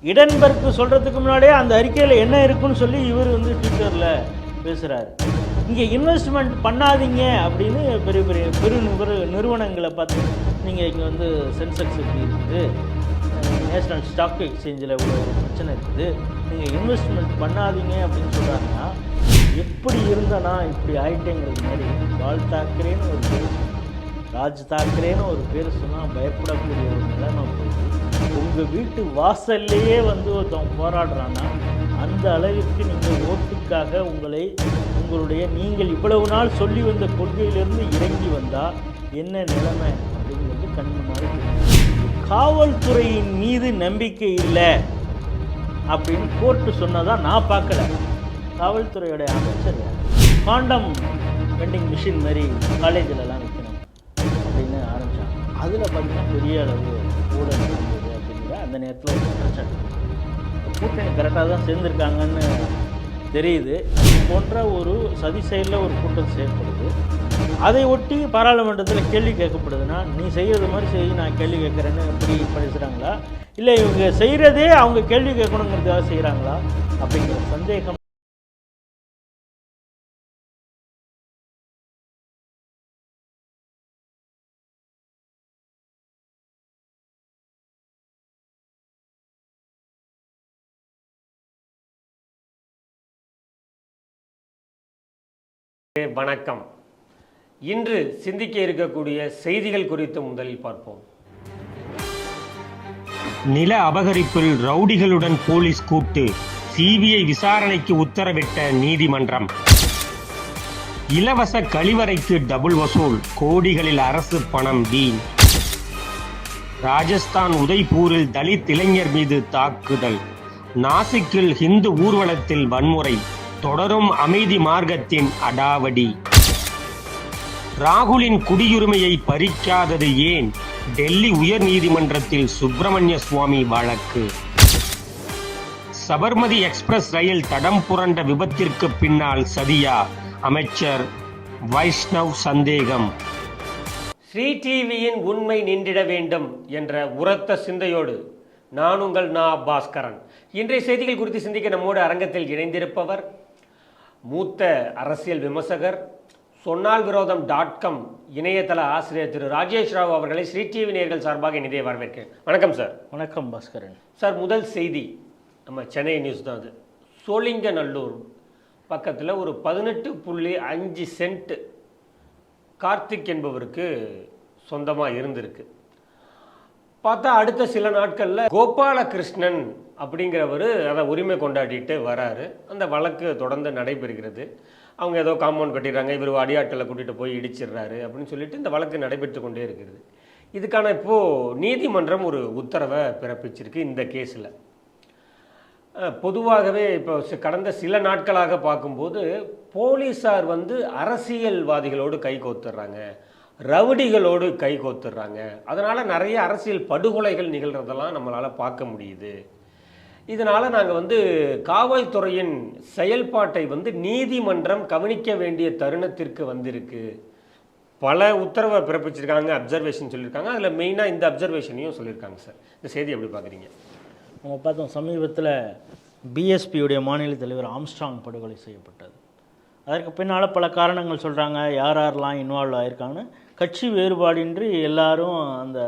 இடன்பர்க் சொல்கிறதுக்கு முன்னாடியே அந்த அறிக்கையில் என்ன இருக்குன்னு சொல்லி இவர் வந்து ட்விட்டரில் பேசுகிறாரு. இங்கே இன்வெஸ்ட்மெண்ட் பண்ணாதீங்க அப்படின்னு பெரிய பெரிய நிறுவனங்களை பார்த்து நீங்கள் இங்கே வந்து சென்செக்ஸ் எப்படி இருக்குது, நேஷ்னல் ஸ்டாக் எக்ஸ்சேஞ்சில் இவ்வளோ ஒரு பிரச்சனை இருக்குது, நீங்கள் இன்வெஸ்ட்மெண்ட் பண்ணாதீங்க அப்படின்னு சொல்கிறாங்கன்னா எப்படி இருந்தனா இப்படி ஆகிட்டேங்கிறது மாதிரி பால் தாக்கரேன்னு ஒரு பேர், ராஜ் தாக்கரேன்னு ஒரு பேர் சொன்னால் பயப்படக்கூடிய ஒரு நிலைமை போய் உங்கள் வீட்டு வாசல்லையே வந்து ஒருத்தவங்க போராடுறான்னா அந்த அளவிற்கு நீங்கள் ஓட்டுக்காக உங்களுடைய நீங்கள் இவ்வளவு நாள் சொல்லி வந்த கொள்கையிலிருந்து இறங்கி வந்தால் என்ன நிலைமை அப்படிங்கிறது கண் முன்னாடி. காவல்துறையின் மீது நம்பிக்கை இல்லை அப்படின்னு கோர்ட்டு சொன்னதான் நான் பார்க்கல. காவல்துறையோடைய அமைச்சர் குவாண்டம் வெண்டிங் மிஷின் மாதிரி காலேஜிலலாம் வைக்கணும் அப்படின்னு ஆரம்பித்தாங்க. அதில் பார்த்தீங்கன்னா பெரிய அளவு ஊழல் நடந்தது அப்படிங்கிற அந்த நேரத்தில் ஒரு குற்றச்சாட்டு. கூட்டணி கரெக்டாக தான் சேர்ந்துருக்காங்கன்னு தெரியுது. இது போன்ற ஒரு சதி செயலில் ஒரு கூட்டம் செயல்படுது. அதை ஒட்டி பாராளுமன்றத்தில் கேள்வி கேட்கப்படுதுன்னா நீ செய்கிறது மாதிரி செய்ய நான் கேள்வி கேட்குறேன்னு எப்படி பேசுகிறாங்களா, இல்லை இவங்க செய்கிறதே அவங்க கேள்வி கேட்கணுங்கிறதுக்காக செய்கிறாங்களா அப்படிங்கிற சந்தேகம். வணக்கம். இன்று சிந்திக்க இருக்கக்கூடிய செய்திகள் குறித்து முதலில் பார்ப்போம். நில அபகரிப்பில் ரவுடிகளுடன் போலீஸ் கூட்டு, சிபிஐ விசாரணைக்கு உத்தரவிட்ட நீதிமன்றம். இலவச கழிவறைக்கு டபுள் வசூல், கோடிகளில் அரசு பணம் வீண். ராஜஸ்தான் உதய்பூரில் தலித் இளைஞர் மீது தாக்குதல். நாசிக்கில் இந்து ஊர்வலத்தில் வன்முறை, தொடரும் அமைதி மார்க்கத்தின் அடாவடி. ராகுலின் குடியுரிமையை பறிக்காதது ஏன், டெல்லி உயர் நீதிமன்றத்தில் சுப்பிரமணிய சுவாமி வழக்கு. சபர்மதி எக்ஸ்பிரஸ் ரயில் தடம் புரண்ட விபத்திற்கு பின்னால் சதியா, அமைச்சர் வைஷ்ணவ் சந்தேகம். ஸ்ரீ டிவியின் உண்மை நின்றிட வேண்டும் என்ற உரத்த சிந்தையோடு நான் உங்கள் பாஸ்கரன். இன்றைய செய்திகள் குறித்து சிந்திக்க நம்மோடு அரங்கத்தில் இணைந்திருப்பவர் மூத்த அரசியல் விமர்சகர், சொன்னால் விரோதம் .com இணையதள ஆசிரியர் திரு ராஜேஷ் ராவ் அவர்களை ஸ்ரீ டிவி நேயர்கள் சார்பாக இணைய வரவேற்கிறேன். வணக்கம் சார். வணக்கம் பாஸ்கரன் சார். முதல் செய்தி நம்ம சென்னை நியூஸ் தான். அது சோழிங்கநல்லூர் பக்கத்தில் ஒரு 18.5 சென்ட் கார்த்திக் என்பவருக்கு சொந்தமாக இருந்திருக்கு. பார்த்தா அடுத்த சில நாட்களில் கோபாலகிருஷ்ணன் அப்படிங்கிறவர் அதை உரிமை கொண்டாடிட்டு வராரு. அந்த வழக்கு தொடர்ந்து நடைபெறுகிறது. அவங்க ஏதோ காம்பவுண்ட் கட்டிடுறாங்க, இவர் அடியாட்களை கூட்டிகிட்டு போய் இடிச்சிடுறாரு அப்படின்னு சொல்லிட்டு இந்த வழக்கு நடைபெற்று கொண்டே இருக்கிறது. இதுக்கான இப்போது நீதிமன்றம் ஒரு உத்தரவை பிறப்பிச்சிருக்கு இந்த கேஸில். பொதுவாகவே இப்போ கடந்த சில நாட்களாக பார்க்கும்போது போலீஸார் வந்து அரசியல்வாதிகளோடு கை கோத்துடுறாங்க, ரவுடிகளோடு கை கோத்துடுறாங்க. அதனால் நிறைய அரசியல் படுகொலைகள் நிகழ்கிறதெல்லாம் நம்மளால் பார்க்க முடியுது. இதனால் நாங்கள் வந்து காவல்துறையின் செயல்பாட்டை வந்து நீதிமன்றம் கவனிக்க வேண்டிய தருணத்திற்கு வந்திருக்கு. பல உத்தரவை பிறப்பிச்சிருக்காங்க, அப்சர்வேஷன் சொல்லியிருக்காங்க. அதில் மெயினாக இந்த அப்சர்வேஷனையும் சொல்லியிருக்காங்க. சார், இந்த செய்தி எப்படி பார்க்குறீங்க? நம்ம பார்த்தோம், சமீபத்தில் பிஎஸ்பியுடைய மாநில தலைவர் ஆம்ஸ்ட்ராங் படுகொலை செய்யப்பட்டது. அதற்கு பின்னால் பல காரணங்கள் சொல்கிறாங்க, யாரெல்லாம் இன்வால்வ் ஆகியிருக்காங்கன்னு. கட்சி வேறுபாடின்றி எல்லாரும் அந்த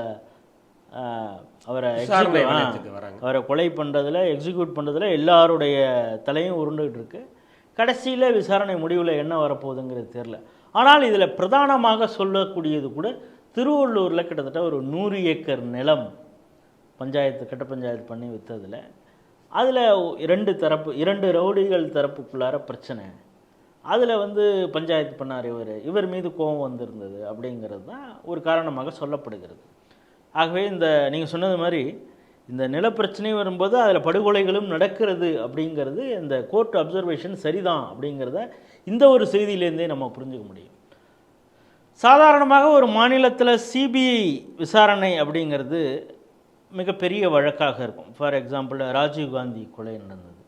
அவரை கொலை பண்ணுறதில், எக்ஸிக்யூட் பண்ணுறதில் எல்லாருடைய தலையும் உருண்டுகிட்டு இருக்கு. கடைசியில் விசாரணை முடிவில் என்ன வரப்போகுதுங்கிறது தெரில. ஆனால் இதில் பிரதானமாக சொல்லக்கூடியது கூட திருவள்ளூரில் கிட்டத்தட்ட ஒரு 100 ஏக்கர் நிலம் கட்ட பஞ்சாயத்து பண்ணி விற்றதில் அதில் 2 ரவுடிகள் தரப்புக்குள்ளார பிரச்சனை. அதில் வந்து பஞ்சாயத்து பண்ணார் இவர் மீது கோபம் வந்திருந்தது அப்படிங்கிறது தான் ஒரு காரணமாக சொல்லப்படுகிறது. ஆகவே நீங்கள் சொன்னது மாதிரி இந்த நிலப்பிரச்சனை வரும்போது அதில் படுகொலைகளும் நடக்கிறது அப்படிங்கிறது இந்த கோர்ட் அப்சர்வேஷன் சரிதான் அப்படிங்கிறத இந்த ஒரு செய்தியிலேருந்தே நம்ம புரிஞ்சுக்க முடியும். சாதாரணமாக ஒரு மாநிலத்தில் சிபிஐ விசாரணை அப்படிங்கிறது மிகப்பெரிய வழக்காக இருக்கும். ஃபார் எக்ஸாம்பிள் ராஜீவ்காந்தி கொலை நடந்தது,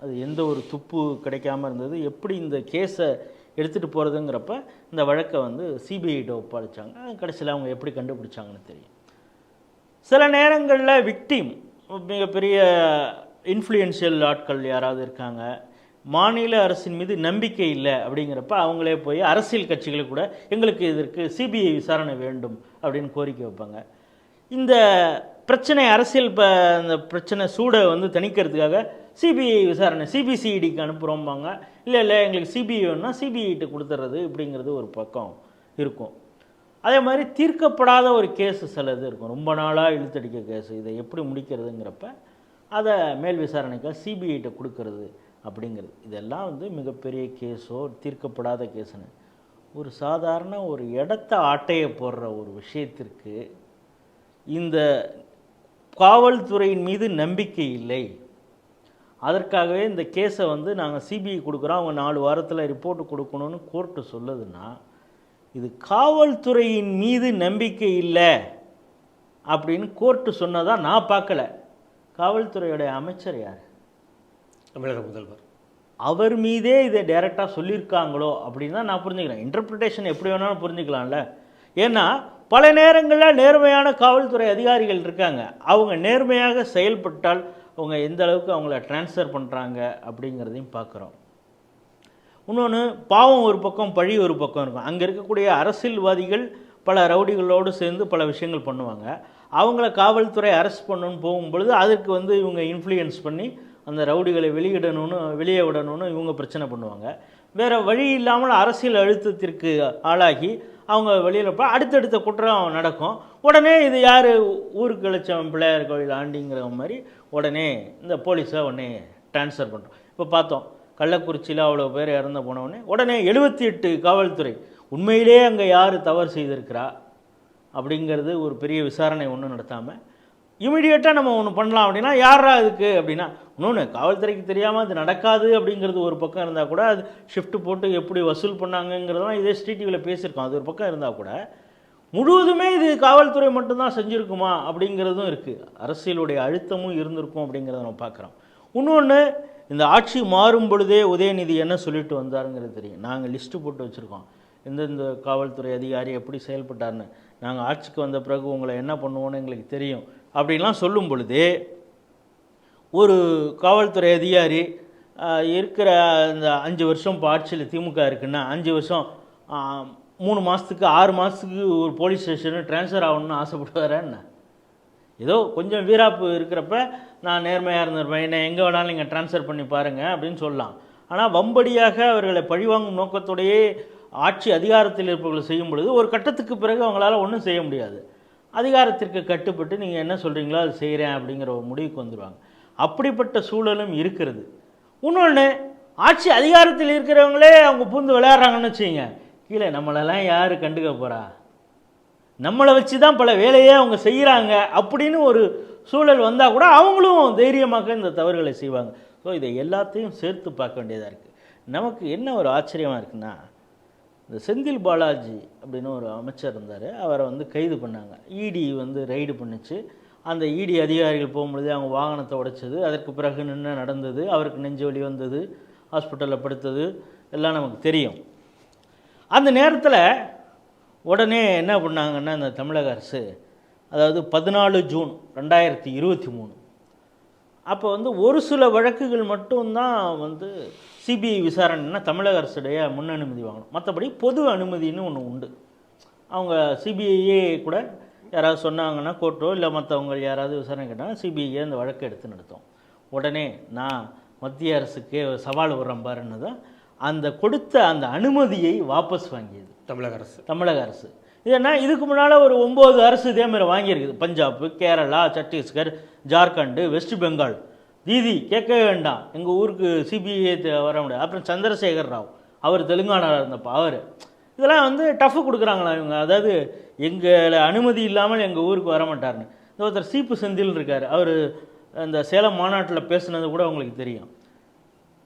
அது எந்த ஒரு துப்பு கிடைக்காமல் இருந்தது. எப்படி இந்த கேஸை எடுத்துகிட்டு போகிறதுங்கிறப்ப இந்த வழக்கை வந்து சிபிஐட்ட ஒப்படைச்சாங்க. கடைசியில் அவங்க எப்படி கண்டுபிடிச்சாங்கன்னு தெரியும். சில நேரங்களில் விக்டிம் மிகப்பெரிய இன்ஃப்ளூயன்ஷியல் ஆட்கள் யாராவது இருக்காங்க, மாநில அரசின் மீது நம்பிக்கை இல்லை அப்படிங்கிறப்ப அவங்களே போய் அரசியல் கட்சிகளுக்கு கூட எங்களுக்கு இதற்கு சிபிஐ விசாரணை வேண்டும் அப்படின்னு கோரிக்கை வைப்பாங்க. இந்த பிரச்சனை அரசியல் இந்த பிரச்சனை சூடை வந்து தணிக்கிறதுக்காக சிபிஐ விசாரணை சிபிசிஐடிக்கு அனுப்புகிறோம்பாங்க. இல்லை எங்களுக்கு சிபிஐ வேணும்னா சிபிஐட்டு கொடுத்துட்றது இப்படிங்கிறது ஒரு பக்கம் இருக்கும். அதே மாதிரி தீர்க்கப்படாத ஒரு கேஸு சிலது இருக்கும், ரொம்ப நாளாக இழுத்தடிக்க கேஸு, இதை எப்படி முடிக்கிறதுங்கிறப்ப அதை மேல் விசாரணைக்காக சிபிஐட்ட கொடுக்கறது அப்படிங்கிறது. இதெல்லாம் வந்து மிகப்பெரிய கேஸோ தீர்க்கப்படாத கேஸுன்னு. ஒரு சாதாரண ஒரு இடத்த ஆட்டையை போடுற ஒரு விஷயத்திற்கு இந்த காவல்துறையின் மீது நம்பிக்கை இல்லை, அதற்காகவே இந்த கேஸை வந்து நாங்கள் சிபிஐ கொடுக்குறோம், அவங்க 4 வாரத்தில் ரிப்போர்ட்டு கொடுக்கணும்னு கோர்ட்டு சொல்லுதுன்னா, இது காவல்துறையின் மீது நம்பிக்கை இல்லை அப்படின்னு கோர்ட்டு சொன்னதாக நான் பார்க்கல. காவல்துறையுடைய அமைச்சர் யார்? தமிழக முதல்வர். அவர் மீதே இதை டைரெக்டாக சொல்லியிருக்காங்களோ அப்படின்னு தான் நான் புரிஞ்சுக்கிறேன். இன்டர்பிரிட்டேஷன் எப்படி வேணாலும் புரிஞ்சுக்கலாம்ல. ஏன்னா பல நேரங்களில் நேர்மையான காவல்துறை அதிகாரிகள் இருக்காங்க, அவங்க நேர்மையாக செயல்பட்டால் அவங்க எந்த அளவுக்கு அவங்கள ட்ரான்ஸ்ஃபர் பண்ணுறாங்க அப்படிங்கிறதையும் பார்க்குறோம். இன்னொன்று, பாவம் ஒரு பக்கம் பழி ஒரு பக்கம் இருக்கும். அங்கே இருக்கக்கூடிய அரசியல்வாதிகள் பல ரவுடிகளோடு சேர்ந்து பல விஷயங்கள் பண்ணுவாங்க. அவங்கள காவல்துறை அரெஸ்ட் பண்ணணும்னு போகும்பொழுது அதற்கு வந்து இவங்க இன்ஃப்ளூயன்ஸ் பண்ணி அந்த ரவுடிகளை வெளியே விடணும்னு இவங்க பிரச்சனை பண்ணுவாங்க. வேறு வழி இல்லாமல் அரசியல் அழுத்தத்திற்கு ஆளாகி அவங்க வெளியில் அடுத்தடுத்த குற்றம் நடக்கும். உடனே இது யார், ஊருக்கு கழிச்சவன் பிள்ளையார் கோயில் ஆண்டிங்கிற மாதிரி உடனே இந்த போலீஸை உடனே ட்ரான்ஸ்ஃபர் பண்ணுறோம். இப்போ பார்த்தோம் கள்ளக்குறிச்சியில் அவ்வளோ பேர் இறந்து போனவுடனே உடனே 78 காவல்துறை உண்மையிலே அங்கே யார் தவறு செய்திருக்கிறா அப்படிங்கிறது ஒரு பெரிய விசாரணை ஒன்றும் நடத்தாமல் இமீடியட்டாக நம்ம ஒன்று பண்ணலாம் அப்படின்னா யாரா இதுக்கு அப்படின்னா, இன்னொன்று காவல்துறைக்கு தெரியாமல் அது நடக்காது அப்படிங்கிறது ஒரு பக்கம் இருந்தால் கூட அது ஷிஃப்ட் போட்டு எப்படி வசூல் பண்ணாங்கங்கிறதெல்லாம் இதே ஸ்ட்ரீடிவியில் பேசியிருக்கோம். அது ஒரு பக்கம் இருந்தால் கூட முழுவதுமே இது காவல்துறை மட்டும்தான் செஞ்சுருக்குமா அப்படிங்கிறதும் இருக்குது. அரசியலுடைய அழுத்தமும் இருந்திருக்கும் அப்படிங்கிறத நம்ம பார்க்குறோம். இன்னொன்று, இந்த ஆட்சி மாறும் பொழுதே உதயநிதி என்ன சொல்லிட்டு வந்தாருங்கிறது தெரியும். நாங்கள் லிஸ்ட்டு போட்டு வச்சுருக்கோம் எந்தெந்த காவல்துறை அதிகாரி எப்படி செயல்பட்டார்னு, நாங்கள் ஆட்சிக்கு வந்த பிறகு உங்களை என்ன பண்ணுவோன்னு எங்களுக்கு தெரியும் அப்படின்லாம் சொல்லும் பொழுது ஒரு காவல்துறை அதிகாரி இருக்கிற இந்த 5 வருஷம் இப்போ ஆட்சியில் திமுக இருக்குன்னா 5 வருஷம் 3 மாதத்துக்கு 6 மாதத்துக்கு ஒரு போலீஸ் ஸ்டேஷனு ட்ரான்ஸ்ஃபர் ஆகணும்னு ஆசைப்படுவாரேன்னு. ஏதோ கொஞ்சம் வீராப்பு இருக்கிறப்ப நான் நேர்மையாக இருந்திருப்பேன், என்னை எங்கே வேணாலும் நீங்கள் ட்ரான்ஸ்ஃபர் பண்ணி பாருங்கள் அப்படின்னு சொல்லலாம். ஆனால் வம்படியாக அவர்களை பழிவாங்கும் நோக்கத்தோடையே ஆட்சி அதிகாரத்தில் இருப்பவர்களை செய்யும் பொழுது ஒரு கட்டத்துக்கு பிறகு அவங்களால ஒன்றும் செய்ய முடியாது. அதிகாரத்திற்கு கட்டுப்பட்டு நீங்கள் என்ன சொல்கிறீங்களோ அது செய்கிறேன் அப்படிங்கிற ஒரு முடிவுக்கு வந்துடுவாங்க. அப்படிப்பட்ட சூழலும் இருக்கிறது. இன்னொன்று, ஆட்சி அதிகாரத்தில் இருக்கிறவங்களே அவங்க பூந்து விளையாடுறாங்கன்னு வச்சுங்க, கீழே நம்மளெல்லாம் யார் கண்டுக்க போகிறா, நம்மளை வச்சு தான் பல வேலையே அவங்க செய்கிறாங்க அப்படின்னு ஒரு சூழல் வந்தால் கூட அவங்களும் தைரியமாக இந்த தவறுகளை செய்வாங்க. ஸோ இதை எல்லாத்தையும் சேர்த்து பார்க்க வேண்டியதாக இருக்குது. நமக்கு என்ன ஒரு ஆச்சரியமாக இருக்குன்னா, இந்த செந்தில் பாலாஜி அப்படின்னு ஒரு அமைச்சர் இருந்தார், அவரை வந்து கைது பண்ணாங்க. இடி வந்து ரைடு பண்ணிச்சு. அந்த இடி அதிகாரிகள் போகும்பொழுது அவங்க வாகனத்தை உடைச்சது, அதற்கு பிறகு நின்று நடந்தது, அவருக்கு நெஞ்சு வலி வந்தது, ஹாஸ்பிட்டலில் படுத்தது எல்லாம் நமக்கு தெரியும். அந்த நேரத்தில் உடனே என்ன பண்ணாங்கன்னா இந்த தமிழக அரசு, அதாவது 14 ஜூன் 2023 அப்போ வந்து ஒரு சில வழக்குகள் மட்டும்தான் வந்து சிபிஐ விசாரணைன்னா தமிழக அரசுடைய முன் அனுமதி வாங்கணும். மற்றபடி பொது அனுமதின்னு ஒன்று உண்டு. அவங்க சிபிஐயே கூட யாராவது சொன்னாங்கன்னா கோர்ட்டோ இல்லை மற்றவங்க யாராவது விசாரணை கேட்டாங்கன்னா சிபிஐயே அந்த வழக்கை எடுத்து நடத்தும். உடனே நான் மத்திய அரசுக்கே சவால் விடுறேன் பாருன்னு தான் அந்த கொடுத்த அந்த அனுமதியை வாபஸ் வாங்கியது தமிழக அரசு. ஏன்னா இதுக்கு முன்னால் ஒரு 9 அரசு இதேமாதிரி வாங்கியிருக்குது. பஞ்சாப், கேரளா, சத்தீஸ்கர், ஜார்க்கண்டு, வெஸ்ட் பெங்கால். தீதி கேட்கவே வேண்டாம், எங்கள் ஊருக்கு சிபிஐ வர முடியாது. அப்புறம் சந்திரசேகர் ராவ், அவர் தெலுங்கானாவில் இருந்தப்போ அவர் இதெல்லாம் வந்து டஃப் கொடுக்குறாங்களா இவங்க, அதாவது எங்களை அனுமதி இல்லாமல் எங்கள் ஊருக்கு வர மாட்டார்னு. இந்த ஒருத்தர் சீப்பு செந்தில் இருக்கார், அவர் இந்த சேலம் மாநாட்டில் பேசுனது கூட உங்களுக்கு தெரியும்.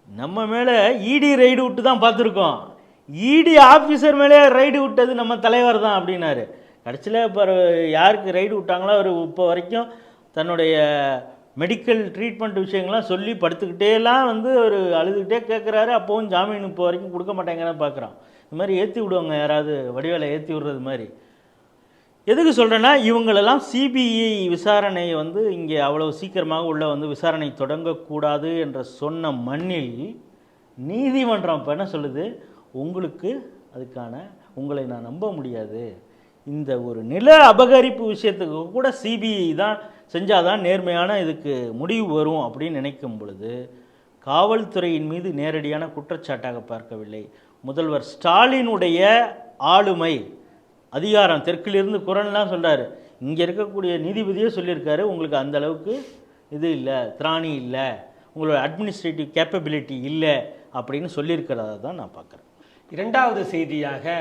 நம்ம மேலே இடி ரைடு விட்டு தான் பார்த்துருக்கோம், இடி ஆஃபீஸர் மேலே ரைடு விட்டது நம்ம தலைவர் தான் அப்படின்னாரு. கடைசியில் இப்போ யாருக்கு ரைடு விட்டாங்களோ அவர் இப்போ வரைக்கும் தன்னுடைய மெடிக்கல் ட்ரீட்மெண்ட் விஷயங்கள்லாம் சொல்லி படுத்துக்கிட்டேலாம் வந்து அவர் அழுதுகிட்டே கேட்குறாரு. அப்போவும் ஜாமீன் இப்போ வரைக்கும் கொடுக்க மாட்டேங்கிறத பார்க்குறோம். இது மாதிரி ஏற்றி விடுவாங்க, யாராவது வடிவேலை ஏற்றி விடுறது மாதிரி. எதுக்கு சொல்கிறேன்னா, இவங்களெல்லாம் சிபிஐ விசாரணையை வந்து இங்கே அவ்வளோ சீக்கிரமாக உள்ள வந்து விசாரணை தொடங்கக்கூடாது என்ற சொன்ன மண்ணில் நீதிமன்றம் இப்போ என்ன சொல்லுது, உங்களுக்கு அதுக்கான உங்களை நான் நம்ப முடியாது, இந்த ஒரு நில அபகரிப்பு விஷயத்துக்கு கூட சிபிஐ தான் செஞ்சாதான் நேர்மையான இதுக்கு முடிவு வரும் அப்படின்னு நினைக்கும் பொழுது காவல்துறையின் மீது நேரடியான குற்றச்சாட்டாக பார்க்கவில்லை. முதல்வர் ஸ்டாலினுடைய ஆளுமை அதிகாரம், தெற்கிலிருந்து குரல்லாம் சொல்கிறாரு, இங்கே இருக்கக்கூடிய நீதிபதியே சொல்லியிருக்காரு, உங்களுக்கு அந்த அளவுக்கு இது இல்லை, திராணி இல்லை, உங்களோட அட்மினிஸ்ட்ரேட்டிவ் கேப்பபிலிட்டி இல்லை அப்படின்னு சொல்லியிருக்கிறத தான் நான் பார்க்குறேன். இரண்டாவது செய்தியாக,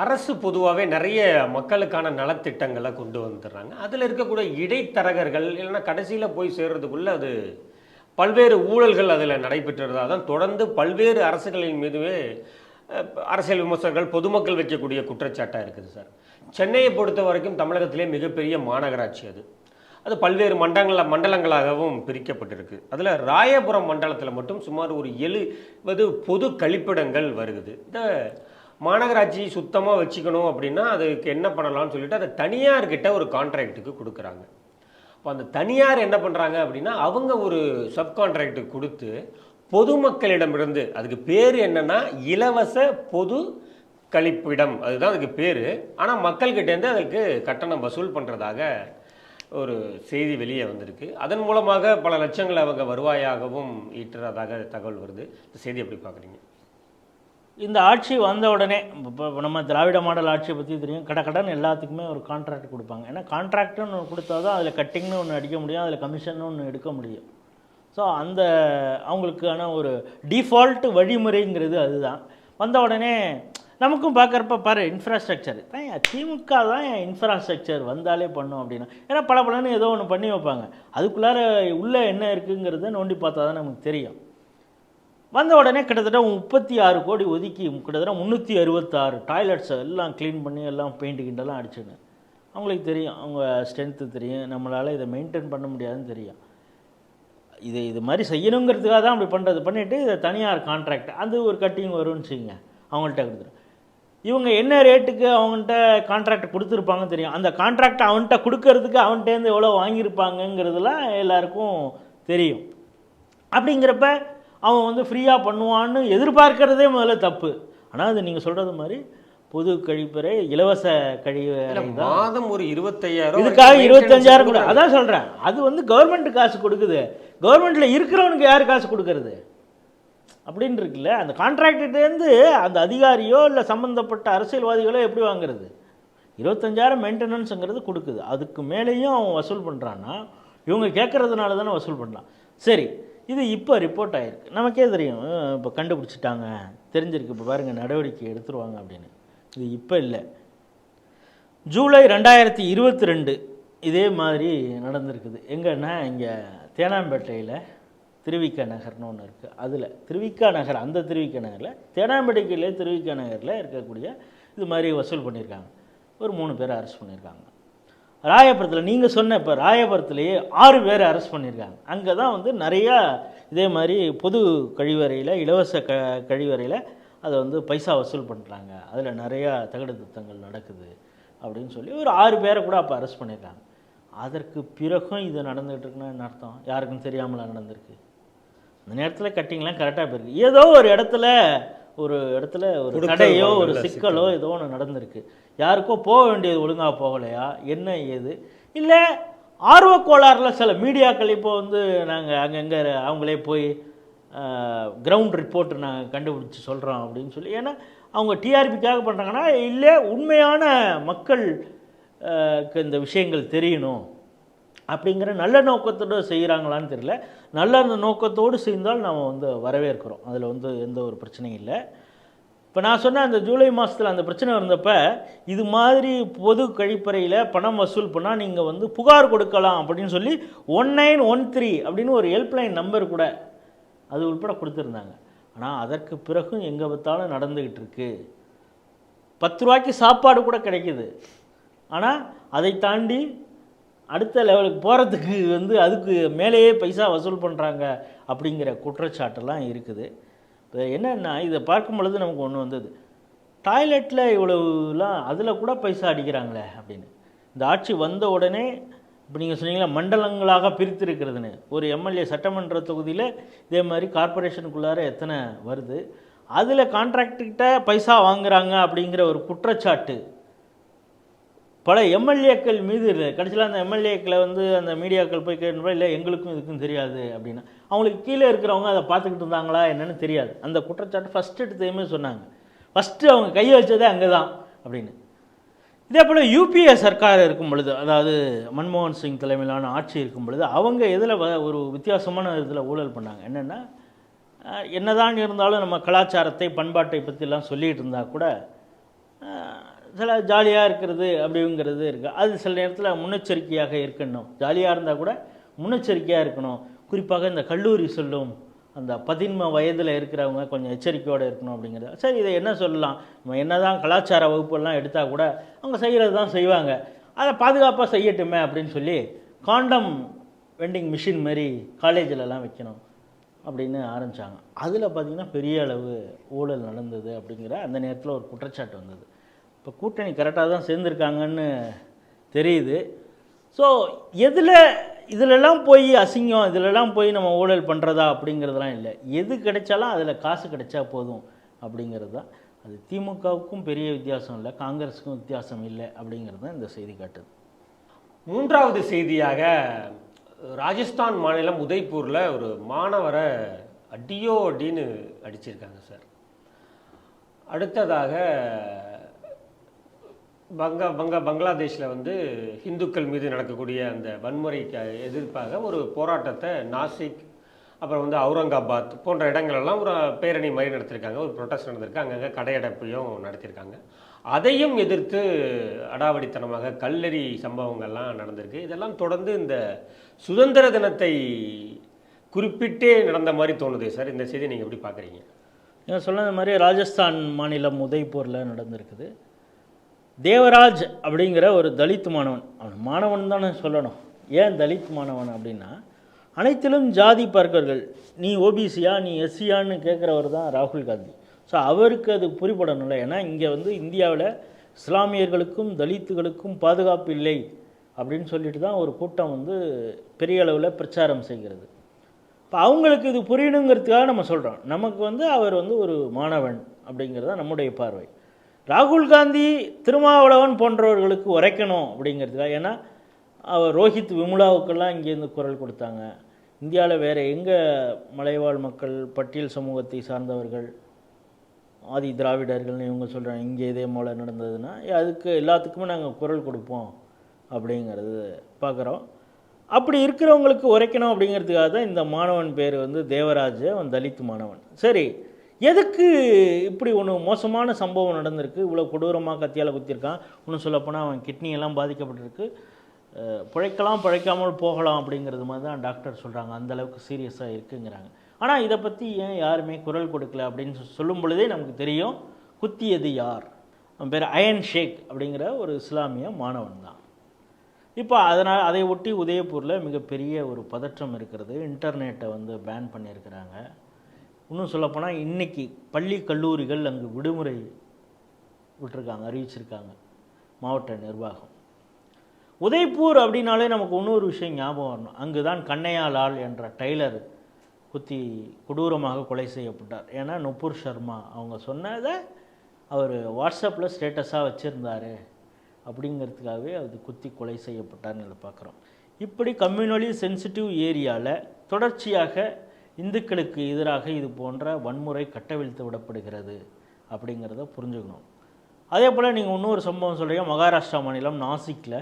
அரசு பொதுவாகவே நிறைய மக்களுக்கான நலத்திட்டங்களை கொண்டு வந்துடுறாங்க. அதில் இருக்கக்கூடிய இடைத்தரகர்கள் இல்லைன்னா கடைசியில் போய் சேர்றதுக்குள்ளே அது பல்வேறு ஊழல்கள் அதில் நடைபெற்றதாக தான் தொடர்ந்து பல்வேறு அரசுகளின் மீதுவே அரசியல் விமர்சகர்கள் பொதுமக்கள் வைக்கக்கூடிய குற்றச்சாட்டாக இருக்குது சார். சென்னையை பொறுத்த வரைக்கும் தமிழகத்திலே மிகப்பெரிய மாநகராட்சி அது பல்வேறு மண்டலங்களாகவும் பிரிக்கப்பட்டிருக்கு. அதில் ராயபுரம் மண்டலத்தில் மட்டும் சுமார் ஒரு 70 பொது கழிப்பிடங்கள் வருகுது. இந்த மாநகராட்சி சுத்தமாக வச்சுக்கணும் அப்படின்னா அதுக்கு என்ன பண்ணலாம்னு சொல்லிட்டு அதை தனியார்கிட்ட ஒரு கான்ட்ராக்டுக்கு கொடுக்குறாங்க. அப்போ அந்த தனியார் என்ன பண்ணுறாங்க அப்படின்னா அவங்க ஒரு சப்கான்ட்ராக்டுக்கு கொடுத்து பொதுமக்களிடமிருந்து, அதுக்கு பேர் என்னன்னா இலவச பொது கழிப்பிடம், அதுதான் அதுக்கு பேர். ஆனால் மக்கள்கிட்டேருந்து அதுக்கு கட்டணம் வசூல் பண்ணுறதாக ஒரு செய்தி வெளியே வந்திருக்கு. அதன் மூலமாக பல லட்சங்களை அவங்க வருவாயாகவும் ஈட்டுறதாக தகவல் வருது. இந்த செய்தி எப்படி பார்க்குறீங்க? இந்த ஆட்சி வந்த உடனே இப்போ நம்ம திராவிட மாடல் ஆட்சியை பற்றி தெரியும், கடன் எல்லாத்துக்குமே ஒரு கான்ட்ராக்ட் கொடுப்பாங்க. ஏன்னா கான்ட்ராக்ட்னு ஒன்று கொடுத்தா தான் அதில் கட்டிங்னு ஒன்று அடிக்க முடியும், அதில் கமிஷன் ஒன்று எடுக்க முடியும். ஸோ அந்த அவங்களுக்கான ஒரு டிஃபால்ட் வழிமுறைங்கிறது அதுதான். வந்த உடனே நமக்கும் பார்க்குறப்ப பாரு இன்ஃப்ராஸ்ட்ரக்சர் தான், திமுக தான் இன்ஃப்ராஸ்ட்ரக்சர் வந்தாலே பண்ணும் அப்படின்னா, ஏன்னா பலன்னு ஏதோ ஒன்று பண்ணி வைப்பாங்க, அதுக்குள்ளார உள்ளே என்ன இருக்குங்கிறத நோண்டி பார்த்தா தான் நமக்கு தெரியும். வந்த உடனே கிட்டத்தட்ட 36 கோடி ஒதுக்கி கிட்டத்தட்ட 366 டாய்லெட்ஸ் எல்லாம் க்ளீன் பண்ணி எல்லாம் பெயிண்ட் கிண்டெல்லாம் அடிச்சுன்னு, அவங்களுக்கு தெரியும், அவங்க ஸ்ட்ரென்த்து தெரியும், நம்மளால் இதை மெயின்டைன் பண்ண முடியாதுன்னு தெரியும். இது மாதிரி செய்யணுங்கிறதுக்காக தான் அப்படி பண்ணுறது. பண்ணிவிட்டு இதை தனியார் கான்ட்ராக்ட் அது ஒரு கட்டிங் வரும்னு வச்சுங்க, அவங்கள்ட்ட கொடுத்துரும். இவங்க என்ன ரேட்டுக்கு அவங்கள்ட்ட கான்ட்ராக்ட் கொடுத்துருப்பாங்கன்னு தெரியும். அந்த கான்ட்ராக்ட் அவன்கிட்ட கொடுக்கறதுக்கு அவன்கிட்டேருந்து எவ்வளோ வாங்கியிருப்பாங்கங்கிறதுலாம் எல்லாருக்கும் தெரியும். அப்படிங்கிறப்ப அவன் வந்து ஃப்ரீயாக பண்ணுவான்னு எதிர்பார்க்கறதே முதல்ல தப்பு. ஆனால் அது நீங்கள் சொல்கிறது மாதிரி பொது கழிப்பறை இலவச கழிவறை மாதம் ஒரு 25,000, இதுக்காக 25,000 கூட, அதான் சொல்கிறேன். அது வந்து கவர்மெண்ட் காசு கொடுக்குது, கவர்மெண்ட்டில் இருக்கிறவனுக்கு யார் காசு கொடுக்கறது அப்படின்னு இருக்குல்ல. அந்த கான்ட்ராக்டர்லேருந்து அந்த அதிகாரியோ இல்லை சம்மந்தப்பட்ட அரசியல்வாதிகளோ எப்படி வாங்குறது? 25,000 மெயின்டெனன்ஸுங்கிறது கொடுக்குது, அதுக்கு மேலேயும் அவன் வசூல் பண்ணுறான்னா இவங்க கேட்குறதுனால தானே வசூல் பண்ணலாம். சரி, இது இப்போ ரிப்போர்ட் ஆகிருக்கு, நமக்கே தெரியும், இப்போ கண்டுபிடிச்சிட்டாங்க, தெரிஞ்சிருக்கு, இப்போ பாருங்கள் நடவடிக்கை எடுத்துருவாங்க அப்படின்னு. இது இப்போ இல்லை, ஜூலை 2022 இதே மாதிரி நடந்திருக்குது. எங்கன்னா இங்கே தேனாம்பேட்டையில் திருவிக நகர்னு ஒன்று இருக்குது, அதில் திருவிக நகர், அந்த திருவிக நகரில் தேனாம்பேட்டைக்கிலே திருவிக நகரில் இருக்கக்கூடிய இது மாதிரி வசூல் பண்ணியிருக்காங்க. ஒரு 3 பேரை அரெஸ்ட் பண்ணியிருக்காங்க. ராயபுரத்தில் நீங்கள் சொன்ன இப்போ ராயபுரத்துலேயே 6 பேரை அரெஸ்ட் பண்ணியிருக்காங்க. அங்கே தான் வந்து நிறையா இதே மாதிரி பொது கழிவறையில் இலவச கழிவறையில் அதை வந்து பைசா வசூல் பண்ணுறாங்க, அதில் நிறையா தகடு திட்டங்கள் நடக்குது அப்படின்னு சொல்லி ஒரு 6 பேரை கூட அப்போ அரெஸ்ட் பண்ணியிருக்காங்க. அதற்கு பிறகும் இது நடந்துகிட்டு இருக்குன்னா என்ன அர்த்தம்? யாருக்கும் தெரியாமலாம் நடந்திருக்கு. அந்த நேரத்தில் கட்டிங்லாம் கரெக்டாக போயிருக்கு. ஏதோ ஒரு இடத்துல ஒரு தடையோ ஒரு சிக்கலோ ஏதோ ஒன்று நடந்திருக்கு, யாருக்கோ போக வேண்டியது ஒழுங்காக போகலையா என்ன ஏது, இல்லை ஆர்வக்கோளாறில் சில மீடியாக்கள் இப்போ வந்து நாங்கள் அங்கங்கே அவங்களே போய் கிரவுண்ட் ரிப்போர்ட் நாங்கள் கண்டுபிடிச்சி சொல்கிறோம் அப்படின்னு சொல்லி, ஏன்னா அவங்க டிஆர்பிக்காக பண்ணுறாங்கன்னா, இல்லை உண்மையான மக்களுக்கு இந்த விஷயங்கள் தெரியணும் அப்படிங்கிற நல்ல நோக்கத்தோடு செய்கிறாங்களான்னு தெரியல. நல்ல நோக்கத்தோடு செய்தால் நாம் வந்து வரவேற்கிறோம், அதில் வந்து எந்த ஒரு பிரச்சனையும் இல்லை. இப்போ நான் சொன்ன அந்த ஜூலை மாதத்தில் அந்த பிரச்சனை வந்தப்போ இது மாதிரி பொது கழிப்பறையில் பணம் வசூல் பண்ணால் நீங்கள் வந்து புகார் கொடுக்கலாம் அப்படின்னு சொல்லி 1913 அப்படின்னு ஒரு ஹெல்ப்லைன் நம்பர் கூட அது உள்பட கொடுத்துருந்தாங்க. ஆனால் அதற்கு பிறகும் எங்கே பார்த்தாலும் நடந்துக்கிட்டு இருக்கு. 10 ரூபாய்க்கு சாப்பாடு கூட கிடைக்கிது, ஆனால் அதை தாண்டி அடுத்த லெவலுக்கு போகிறதுக்கு வந்து அதுக்கு மேலேயே பைசா வசூல் பண்ணுறாங்க அப்படிங்கிற குற்றச்சாட்டெல்லாம் இருக்குது. இப்போ என்னென்னா இதை பார்க்கும் பொழுது நமக்கு ஒன்று வந்தது, டாய்லெட்டில் இவ்வளவுலாம் அதில் கூட பைசா அடிக்கிறாங்களே அப்படின்னு. இந்த ஆட்சி வந்த உடனே இப்போ நீங்கள் சொன்னீங்களா மண்டலங்களாக பிரித்திருக்கிறதுன்னு, ஒரு எம்எல்ஏ சட்டமன்ற தொகுதியில் இதே மாதிரி கார்ப்பரேஷனுக்குள்ளார எத்தனை வருது, அதில் கான்ட்ராக்டுக்கிட்ட பைசா வாங்குறாங்க அப்படிங்கிற ஒரு குற்றச்சாட்டு பல எம்எல்ஏக்கள் மீது இல்லை. கடைசியில் அந்த எம்எல்ஏக்களை வந்து அந்த மீடியாக்கள் போய் கேட்கணும், இல்லை எங்களுக்கும் இதுக்கும் தெரியாது அப்படின்னா அவங்களுக்கு கீழே இருக்கிறவங்க அதை பார்த்துக்கிட்டு இருந்தாங்களா என்னன்னு தெரியாது. அந்த குற்றச்சாட்டு ஃபஸ்ட்டு எடுத்ததுமே சொன்னாங்க, ஃபஸ்ட்டு அவங்க கையை வச்சதே அங்கே தான் அப்படின்னு. இதே போல் யூபிஏ சர்க்கார் இருக்கும் பொழுது, அதாவது மன்மோகன் சிங் தலைமையிலான ஆட்சி இருக்கும் பொழுது அவங்க இதில் ஒரு வித்தியாசமான இதில் ஊழல் பண்ணாங்க. என்னென்னா, என்னதான் இருந்தாலும் நம்ம கலாச்சாரத்தை பண்பாட்டை பற்றிலாம் சொல்லிகிட்டு இருந்தால் கூட சில ஜாலியாக இருக்கிறது அப்படிங்கிறது இருக்குது. அது சில நேரத்தில் முன்னெச்சரிக்கையாக இருக்கணும். ஜாலியாக இருந்தால் கூட முன்னெச்சரிக்கையாக இருக்கணும். குறிப்பாக இந்த கல்லூரி சொல்லும் அந்த 13 வயதில் இருக்கிறவங்க கொஞ்சம் எச்சரிக்கையோடு இருக்கணும் அப்படிங்கிறது. சரி, இதை என்ன சொல்லலாம், நம்ம என்ன தான் கலாச்சார வகுப்பெல்லாம் எடுத்தால் கூட அவங்க செய்கிறது தான் செய்வாங்க, அதை பாதுகாப்பாக செய்யட்டுமே அப்படின்னு சொல்லி காண்டம் வெண்டிங் மிஷின் மாதிரி காலேஜிலலாம் வைக்கணும் அப்படின்னு ஆரம்பித்தாங்க. அதில் பார்த்திங்கன்னா பெரிய அளவு ஊழல் நடந்தது அப்படிங்கிற அந்த நேரத்தில் ஒரு குற்றச்சாட்டு வந்தது. இப்போ கூட்டணி கரெக்டாக தான் சேர்ந்துருக்காங்கன்னு தெரியுது. ஸோ இதிலெல்லாம் போய் அசிங்கம், இதிலெல்லாம் போய் நம்ம ஊழல் பண்ணுறதா அப்படிங்கிறதுலாம் இல்லை. எது கிடைச்சாலும் அதில் காசு கிடைச்சா போதும் அப்படிங்கிறது தான். அது திமுகவுக்கும் பெரிய வித்தியாசம் இல்லை, காங்கிரஸுக்கும் வித்தியாசம் இல்லை அப்படிங்கிறது தான் இந்த செய்தி காட்டுது. மூன்றாவது செய்தியாக, ராஜஸ்தான் மாநிலம் உதய்பூரில் ஒரு மாணவரை அடியோ அடின்னு அடிச்சிருக்காங்க சார். அடுத்ததாக பங்களாதேஷில் வந்து இந்துக்கள் மீது நடக்கக்கூடிய அந்த வன்முறைக்கு எதிர்ப்பாக ஒரு போராட்டத்தை நாசிக், அப்புறம் வந்து அவுரங்காபாத் போன்ற இடங்களெல்லாம் ஒரு பேரணி மாதிரி நடத்தியிருக்காங்க, ஒரு ப்ரொட்டஸ்ட் நடந்திருக்கு. அங்கங்கே கடையடைப்பையும் நடத்தியிருக்காங்க. அதையும் எதிர்த்து அடாவடித்தனமாக கல்லெறி சம்பவங்கள்லாம் நடந்திருக்கு. இதெல்லாம் தொடர்ந்து இந்த சுதந்திர தினத்தை குறிப்பிட்டே நடந்த மாதிரி தோணுது சார். இந்த செய்தி நீங்கள் எப்படி பார்க்குறீங்க? நான் சொன்னது மாதிரி ராஜஸ்தான் மாநிலம் உதய்பூரில் நடந்திருக்குது. தேவராஜ் அப்படிங்கிற ஒரு தலித் மாணவன், அவன் மாணவன் தானே சொல்லணும், ஏன் தலித் மாணவன் அப்படின்னா அனைத்திலும் ஜாதி பார்க்கர்கள், நீ ஓபிசியா நீ எஸ்சியான்னு கேட்குறவர் தான் ராகுல் காந்தி. ஸோ அவருக்கு அது புரிபடணும்ல. ஏன்னா இங்கே வந்து இந்தியாவில் இஸ்லாமியர்களுக்கும் தலித்துகளுக்கும் பாதுகாப்பு இல்லை அப்படின்னு சொல்லிட்டு தான் ஒரு கூட்டம் வந்து பெரிய அளவில் பிரச்சாரம் செய்கிறது. இப்போ அவங்களுக்கு இது புரியணுங்கிறதுக்காக நம்ம சொல்கிறோம். நமக்கு வந்து அவர் வந்து ஒரு மாணவன் அப்படிங்கிறது தான் நம்முடைய பார்வை. ராகுல் காந்தி திருமாவளவன் போன்றவர்களுக்கு உரைக்கணும் அப்படிங்கிறதுக்காக, ஏன்னா அவர் ரோஹித் விமுலாவுக்கெல்லாம் இங்கேருந்து குரல் கொடுத்தாங்க. இந்தியாவில் வேறு எங்கே மலைவாழ் மக்கள், பட்டியல் சமூகத்தை சார்ந்தவர்கள், ஆதி திராவிடர்கள்னு இவங்க சொல்கிறாங்க, இங்கே இதே போல் நடந்ததுன்னா அதுக்கு எல்லாத்துக்குமே நாங்கள் குரல் கொடுப்போம் அப்படிங்கிறது பார்க்குறோம். அப்படி இருக்கிறவங்களுக்கு உரைக்கணும் அப்படிங்கிறதுக்காக தான் இந்த மாணவன் பேர் வந்து தேவராஜ், அவன் தலித் மாணவன். சரி, எதுக்கு இப்படி ஒன்று மோசமான சம்பவம் நடந்திருக்கு, இவ்வளோ கொடூரமாக கத்தியால் குத்திருக்கான், இன்னும் சொல்லப்போனால் அவன் கிட்னியெல்லாம் பாதிக்கப்பட்டிருக்கு, பிழைக்கலாம் பிழைக்காமல் போகலாம் அப்படிங்கிறது மாதிரி தான் டாக்டர் சொல்கிறாங்க, அந்தளவுக்கு சீரியஸாக இருக்குங்கிறாங்க. ஆனால் இதை பற்றி ஏன் யாருமே குரல் கொடுக்கல அப்படின்னு சொல்லும் பொழுதே நமக்கு தெரியும் குத்தியது யார். அவன் பேர் அயன் ஷேக் அப்படிங்கிற ஒரு இஸ்லாமிய மாணவன் தான். இப்போ அதனால் அதை ஒட்டி உதயபூரில் மிகப்பெரிய ஒரு பதற்றம் இருக்கிறது. இன்டர்நெட்டை வந்து பேன் பண்ணியிருக்கிறாங்க. இன்னும் சொல்லப்போனால் இன்றைக்கி பள்ளி கல்லூரிகள் அங்கு விடுமுறை விட்டுருக்காங்க, அறிவிச்சிருக்காங்க மாவட்ட நிர்வாகம். உதய்பூர் அப்படின்னாலே நமக்கு இன்னொரு விஷயம் ஞாபகம் வரணும். அங்கு தான் கண்ணையா லால் என்ற டெய்லர் குத்தி கொடூரமாக கொலை செய்யப்பட்டார். ஏன்னா நுபுர் சர்மா அவங்க சொன்னதை அவர் வாட்ஸ்அப்பில் ஸ்டேட்டஸாக வச்சுருந்தார் அப்படிங்கிறதுக்காகவே அது குத்தி கொலை செய்யப்பட்டார்னு பார்க்குறோம். இப்படி கம்யூனலி சென்சிட்டிவ் ஏரியாவில் தொடர்ச்சியாக இந்துக்களுக்கு எதிராக இது போன்ற வன்முறை கட்டவிழ்த்து விடப்படுகிறது அப்படிங்கிறத புரிஞ்சுக்கணும். அதே போல் நீங்கள் இன்னொரு சம்பவம் சொல்கிறீங்க, மகாராஷ்டிரா மாநிலம் நாசிக்கில்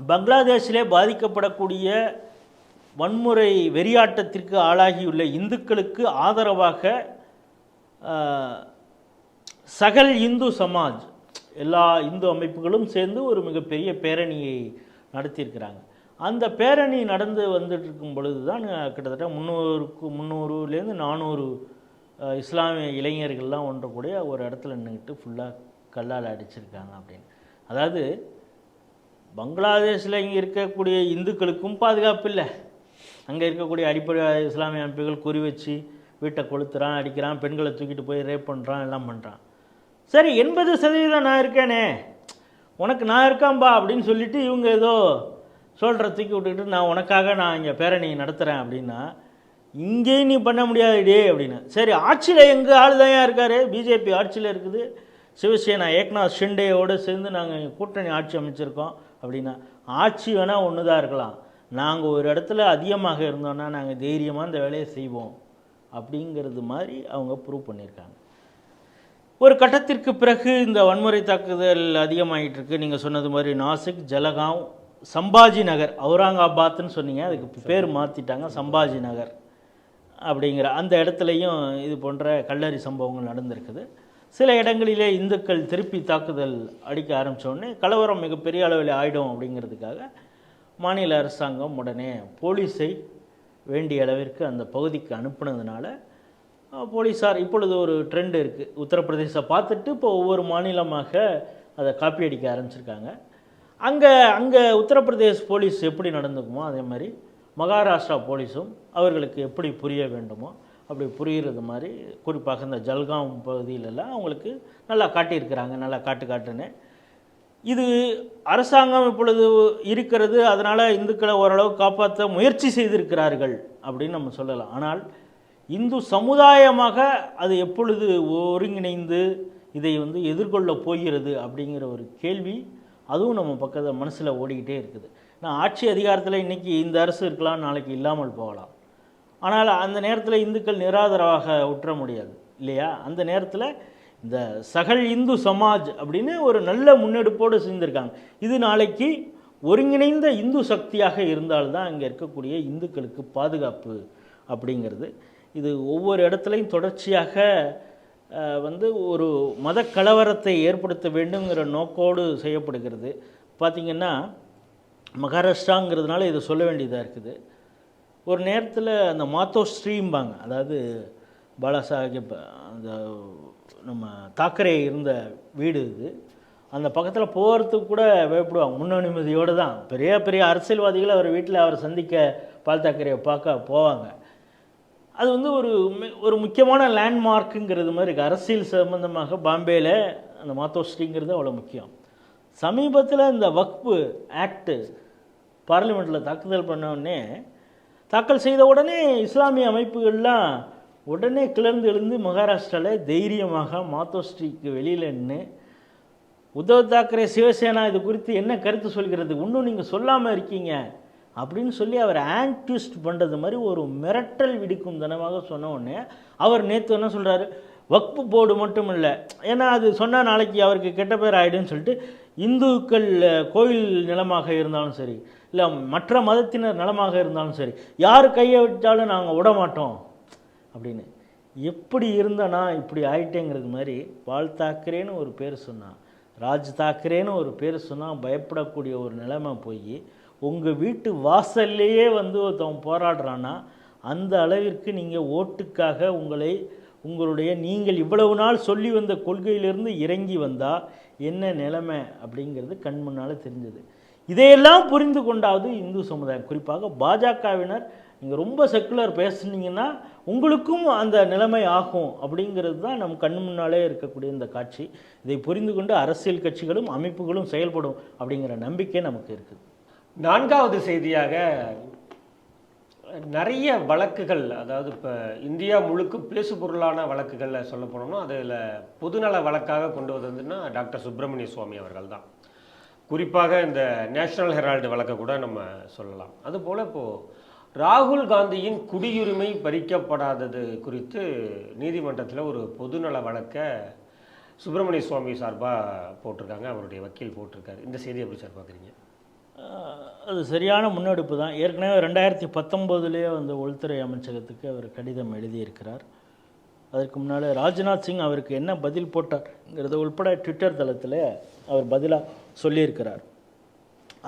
பங்களாதேஷிலே பாதிக்கப்படக்கூடிய வன்முறை வெறியாட்டத்திற்கு ஆளாகியுள்ள இந்துக்களுக்கு ஆதரவாக சகல் இந்து சமாஜ், எல்லா இந்து அமைப்புகளும் சேர்ந்து ஒரு மிகப்பெரிய பேரணியை நடத்தியிருக்கிறாங்க. அந்த பேரணி நடந்து வந்துட்டு இருக்கும் பொழுது தான் கிட்டத்தட்ட 300லேருந்து 400 இஸ்லாமிய இளைஞர்கள்லாம் ஒன்று கூடிய ஒரு இடத்துல நின்றுக்கிட்டு ஃபுல்லாக கல்லால் அடிச்சிருக்காங்க அப்படின்னு. அதாவது பங்களாதேஷில் இங்கே இருக்கக்கூடிய இந்துக்களுக்கும் பாதுகாப்பு இல்லை, அங்கே இருக்கக்கூடிய அடிப்படை இஸ்லாமிய அமைப்புகள் குறி வச்சு வீட்டை கொளுத்துறான், அடிக்கிறான், பெண்களை தூக்கிட்டு போய் ரேப் பண்ணுறான், எல்லாம் பண்ணுறான். சரி 80% நான் இருக்கேனே, உனக்கு நான் இருக்காம்பா அப்படின்னு சொல்லிட்டு இவங்க ஏதோ சொல்கிற தூக்கி விட்டுக்கிட்டு நான் இங்கே பேரணி நடத்துகிறேன் அப்படின்னா, இங்கேயும் நீ பண்ண முடியாது டே அப்படின்னு. சரி, ஆட்சியில் எங்கள் ஆள் தான் இருக்கார், பிஜேபி ஆட்சியில் இருக்குது, சிவசேனா ஏக்நாத் ஷிண்டேயோடு சேர்ந்து நாங்கள் கூட்டணி ஆட்சி அமைச்சிருக்கோம் அப்படின்னா, ஆட்சி வேணால் ஒன்று தான் இருக்கலாம், நாங்கள் ஒரு இடத்துல அதிகமாக இருந்தோன்னா நாங்கள் தைரியமாக இந்த வேலையை செய்வோம் அப்படிங்கிறது மாதிரி அவங்க ப்ரூவ் பண்ணியிருக்காங்க. ஒரு கட்டத்திற்கு பிறகு இந்த வன்முறை தாக்குதல் அதிகமாகிட்டு இருக்கு. நீங்கள் சொன்னது மாதிரி நாசிக், ஜலகாவ், சம்பாஜி நகர், அவுரங்காபாத்னு சொன்னீங்க, அதுக்கு பேர் மாற்றிட்டாங்க சம்பாஜி நகர் அப்படிங்கிற அந்த இடத்துலையும் இது போன்ற கல்லறி சம்பவங்கள் நடந்திருக்குது. சில இடங்களிலே இந்துக்கள் திருப்பி தாக்குதல் அடிக்க ஆரம்பித்தோடனே கலவரம் மிகப்பெரிய அளவில் ஆயிடும் அப்படிங்கிறதுக்காக மாநில அரசாங்கம் உடனே போலீஸை வேண்டிய அளவிற்கு அந்த பகுதிக்கு அனுப்புனதுனால போலீஸார் இப்பொழுது ஒரு ட்ரெண்ட் இருக்குது, உத்தரப்பிரதேசத்தை பார்த்துட்டு இப்போ ஒவ்வொரு மாநிலமாக அதை காப்பி அடிக்க ஆரம்பிச்சிருக்காங்க. அங்கே உத்தரப்பிரதேஷ் போலீஸ் எப்படி நடந்துக்குமோ அதே மாதிரி மகாராஷ்டிரா போலீஸும் அவர்களுக்கு எப்படி புரிய வேண்டுமோ அப்படி புரிகிறது மாதிரி, குறிப்பாக இந்த ஜல்காம் பகுதியிலெல்லாம் அவங்களுக்கு நல்லா காட்டியிருக்கிறாங்க, நல்லா காட்டுன்னு. இது அரசாங்கம் இப்பொழுது இருக்கிறது, அதனால் இந்துக்களை ஓரளவு காப்பாற்ற முயற்சி செய்திருக்கிறார்கள் அப்படின்னு நம்ம சொல்லலாம். ஆனால் இந்து சமுதாயமாக அது எப்பொழுது ஒருங்கிணைந்து இதை எதிர்கொள்ள போகிறது அப்படிங்கிற ஒரு கேள்வி அதுவும் நம்ம பக்கத்தில் மனசில் ஓடிக்கிட்டே இருக்குது. நான் ஆட்சி அதிகாரத்தில் இன்றைக்கி இந்த அரசு இருக்கலாம், நாளைக்கு இல்லாமல் போகலாம். ஆனால் அந்த நேரத்தில் இந்துக்கள் நிராதரவாக உற்ற முடியாது இல்லையா? அந்த நேரத்தில் இந்த சகல் இந்து சமாஜ் அப்படின்னு ஒரு நல்ல முன்னெடுப்போடு செஞ்சுருக்காங்க. இது நாளைக்கு ஒருங்கிணைந்த இந்து சக்தியாக இருந்தால்தான் அங்கே இருக்கக்கூடிய இந்துக்களுக்கு பாதுகாப்பு அப்படிங்கிறது. இது ஒவ்வொரு இடத்துலையும் தொடர்ச்சியாக ஒரு மத கலவரத்தை ஏற்படுத்த வேண்டுங்கிற நோக்கோடு செய்யப்படுகிறது. பார்த்திங்கன்னா மகாராஷ்டிராங்கிறதுனால இதை சொல்ல வேண்டியதாக இருக்குது. ஒரு நேரத்தில் அந்த மாத்தோஸ்ரீம்பாங்க, அதாவது பாலாசாஹிப் அந்த நம்ம தாக்கரே இருந்த வீடு இது, அந்த பக்கத்தில் போகிறதுக்கு கூட பயப்படுவாங்க, முன் அனுமதியோடு தான். பெரிய பெரிய அரசியல்வாதிகள் அவர் வீட்டில் அவரை சந்திக்க பால் தாக்கரேயை பார்க்க போவாங்க. அது ஒரு முக்கியமான லேண்ட்மார்க்குங்கிறது மாதிரி இருக்குது. அரசியல் சம்பந்தமாக பாம்பேயில் அந்த மாத்தோஸ்ரீங்கிறது அவ்வளோ முக்கியம். சமீபத்தில் இந்த வக்ஃபு ஆக்டு பார்லிமெண்ட்டில் தாக்கல் செய்த உடனே இஸ்லாமிய அமைப்புகள்லாம் உடனே கிளர்ந்து எழுந்து மகாராஷ்டிராவில் தைரியமாக மாத்தோஸ்ரீக்கு வெளியில் நின்று உத்தவ் தாக்கரே சிவசேனா இது குறித்து என்ன கருத்து சொல்கிறது, இன்னும் நீங்கள் சொல்லாமல் இருக்கீங்க அப்படின்னு சொல்லி அவர் ஆன்ட்விஸ்ட் பண்ணுறது மாதிரி ஒரு மிரட்டல் விடுக்கும் தனமாக சொன்ன உடனே அவர் நேற்று என்ன சொல்கிறாரு, வக்ஃபு போர்டு மட்டும் இல்லை, ஏன்னா அது சொன்னால் நாளைக்கு அவருக்கு கெட்ட பேர் ஆகிடுன்னு சொல்லிட்டு இந்துக்கள் கோயில் நிலமாக இருந்தாலும் சரி, இல்லை மற்ற மதத்தினர் நிலமாக இருந்தாலும் சரி, யார் கையை விட்டாலும் நாங்கள் விட மாட்டோம் அப்படின்னு. எப்படி இருந்தனா இப்படி ஆயிட்டேங்கிறது மாதிரி பால் தாக்கரேன்னு ஒரு பேர் சொன்னான், ராஜ் தாக்கரேன்னு ஒரு பேர் சொன்னால் பயப்படக்கூடிய ஒரு நிலைமை போய் உங்கள் வீட்டு வாசல்லையே ஒருத்தவன் போராடுறான்னா அந்த அளவிற்கு நீங்கள் ஓட்டுக்காக நீங்கள் இவ்வளவு நாள் சொல்லி வந்த கொள்கையிலிருந்து இறங்கி வந்தால் என்ன நிலைமை அப்படிங்கிறது கண் முன்னால் தெரிஞ்சது. இதையெல்லாம் புரிந்து கொண்டாவது இந்து சமுதாயம், குறிப்பாக பாஜகவினர், நீங்கள் ரொம்ப செக்குலர் பேசுனீங்கன்னா உங்களுக்கும் அந்த நிலைமை ஆகும் அப்படிங்கிறது தான் நம் கண் முன்னாலே இருக்கக்கூடிய இந்த காட்சி. இதை புரிந்து கொண்டு அரசியல் கட்சிகளும் அமைப்புகளும் செயல்படும் அப்படிங்கிற நம்பிக்கை நமக்கு இருக்குது. நான்காவது செய்தியாக நிறைய வழக்குகள், அதாவது இப்போ இந்தியா முழுக்க பேசு பொருளான வழக்குகளில் சொல்ல போனோம்னா அதில் பொதுநல வழக்காக கொண்டு வந்ததுன்னா டாக்டர் சுப்பிரமணிய சுவாமி அவர்கள் தான். குறிப்பாக இந்த நேஷனல் ஹெரால்டு வழக்கை கூட நம்ம சொல்லலாம். அதுபோல் இப்போது ராகுல் காந்தியின் குடியுரிமை பறிக்கப்படாதது குறித்து நீதிமன்றத்தில் ஒரு பொதுநல வழக்கை சுப்பிரமணிய சுவாமி சார்பாக போட்டிருக்காங்க, அவருடைய வக்கீல் போட்டிருக்காரு. இந்த செய்தி எப்படி சார் பார்க்குறீங்க? அது சரியான முன்னெடுப்பு தான். ஏற்கனவே 2019 உள்துறை அமைச்சகத்துக்கு அவர் கடிதம் எழுதியிருக்கிறார். அதற்கு முன்னால் ராஜ்நாத் சிங் அவருக்கு என்ன பதில் போட்டார்ங்கிறத உள்பட ட்விட்டர் தளத்தில் அவர் பதிலாக சொல்லியிருக்கிறார்.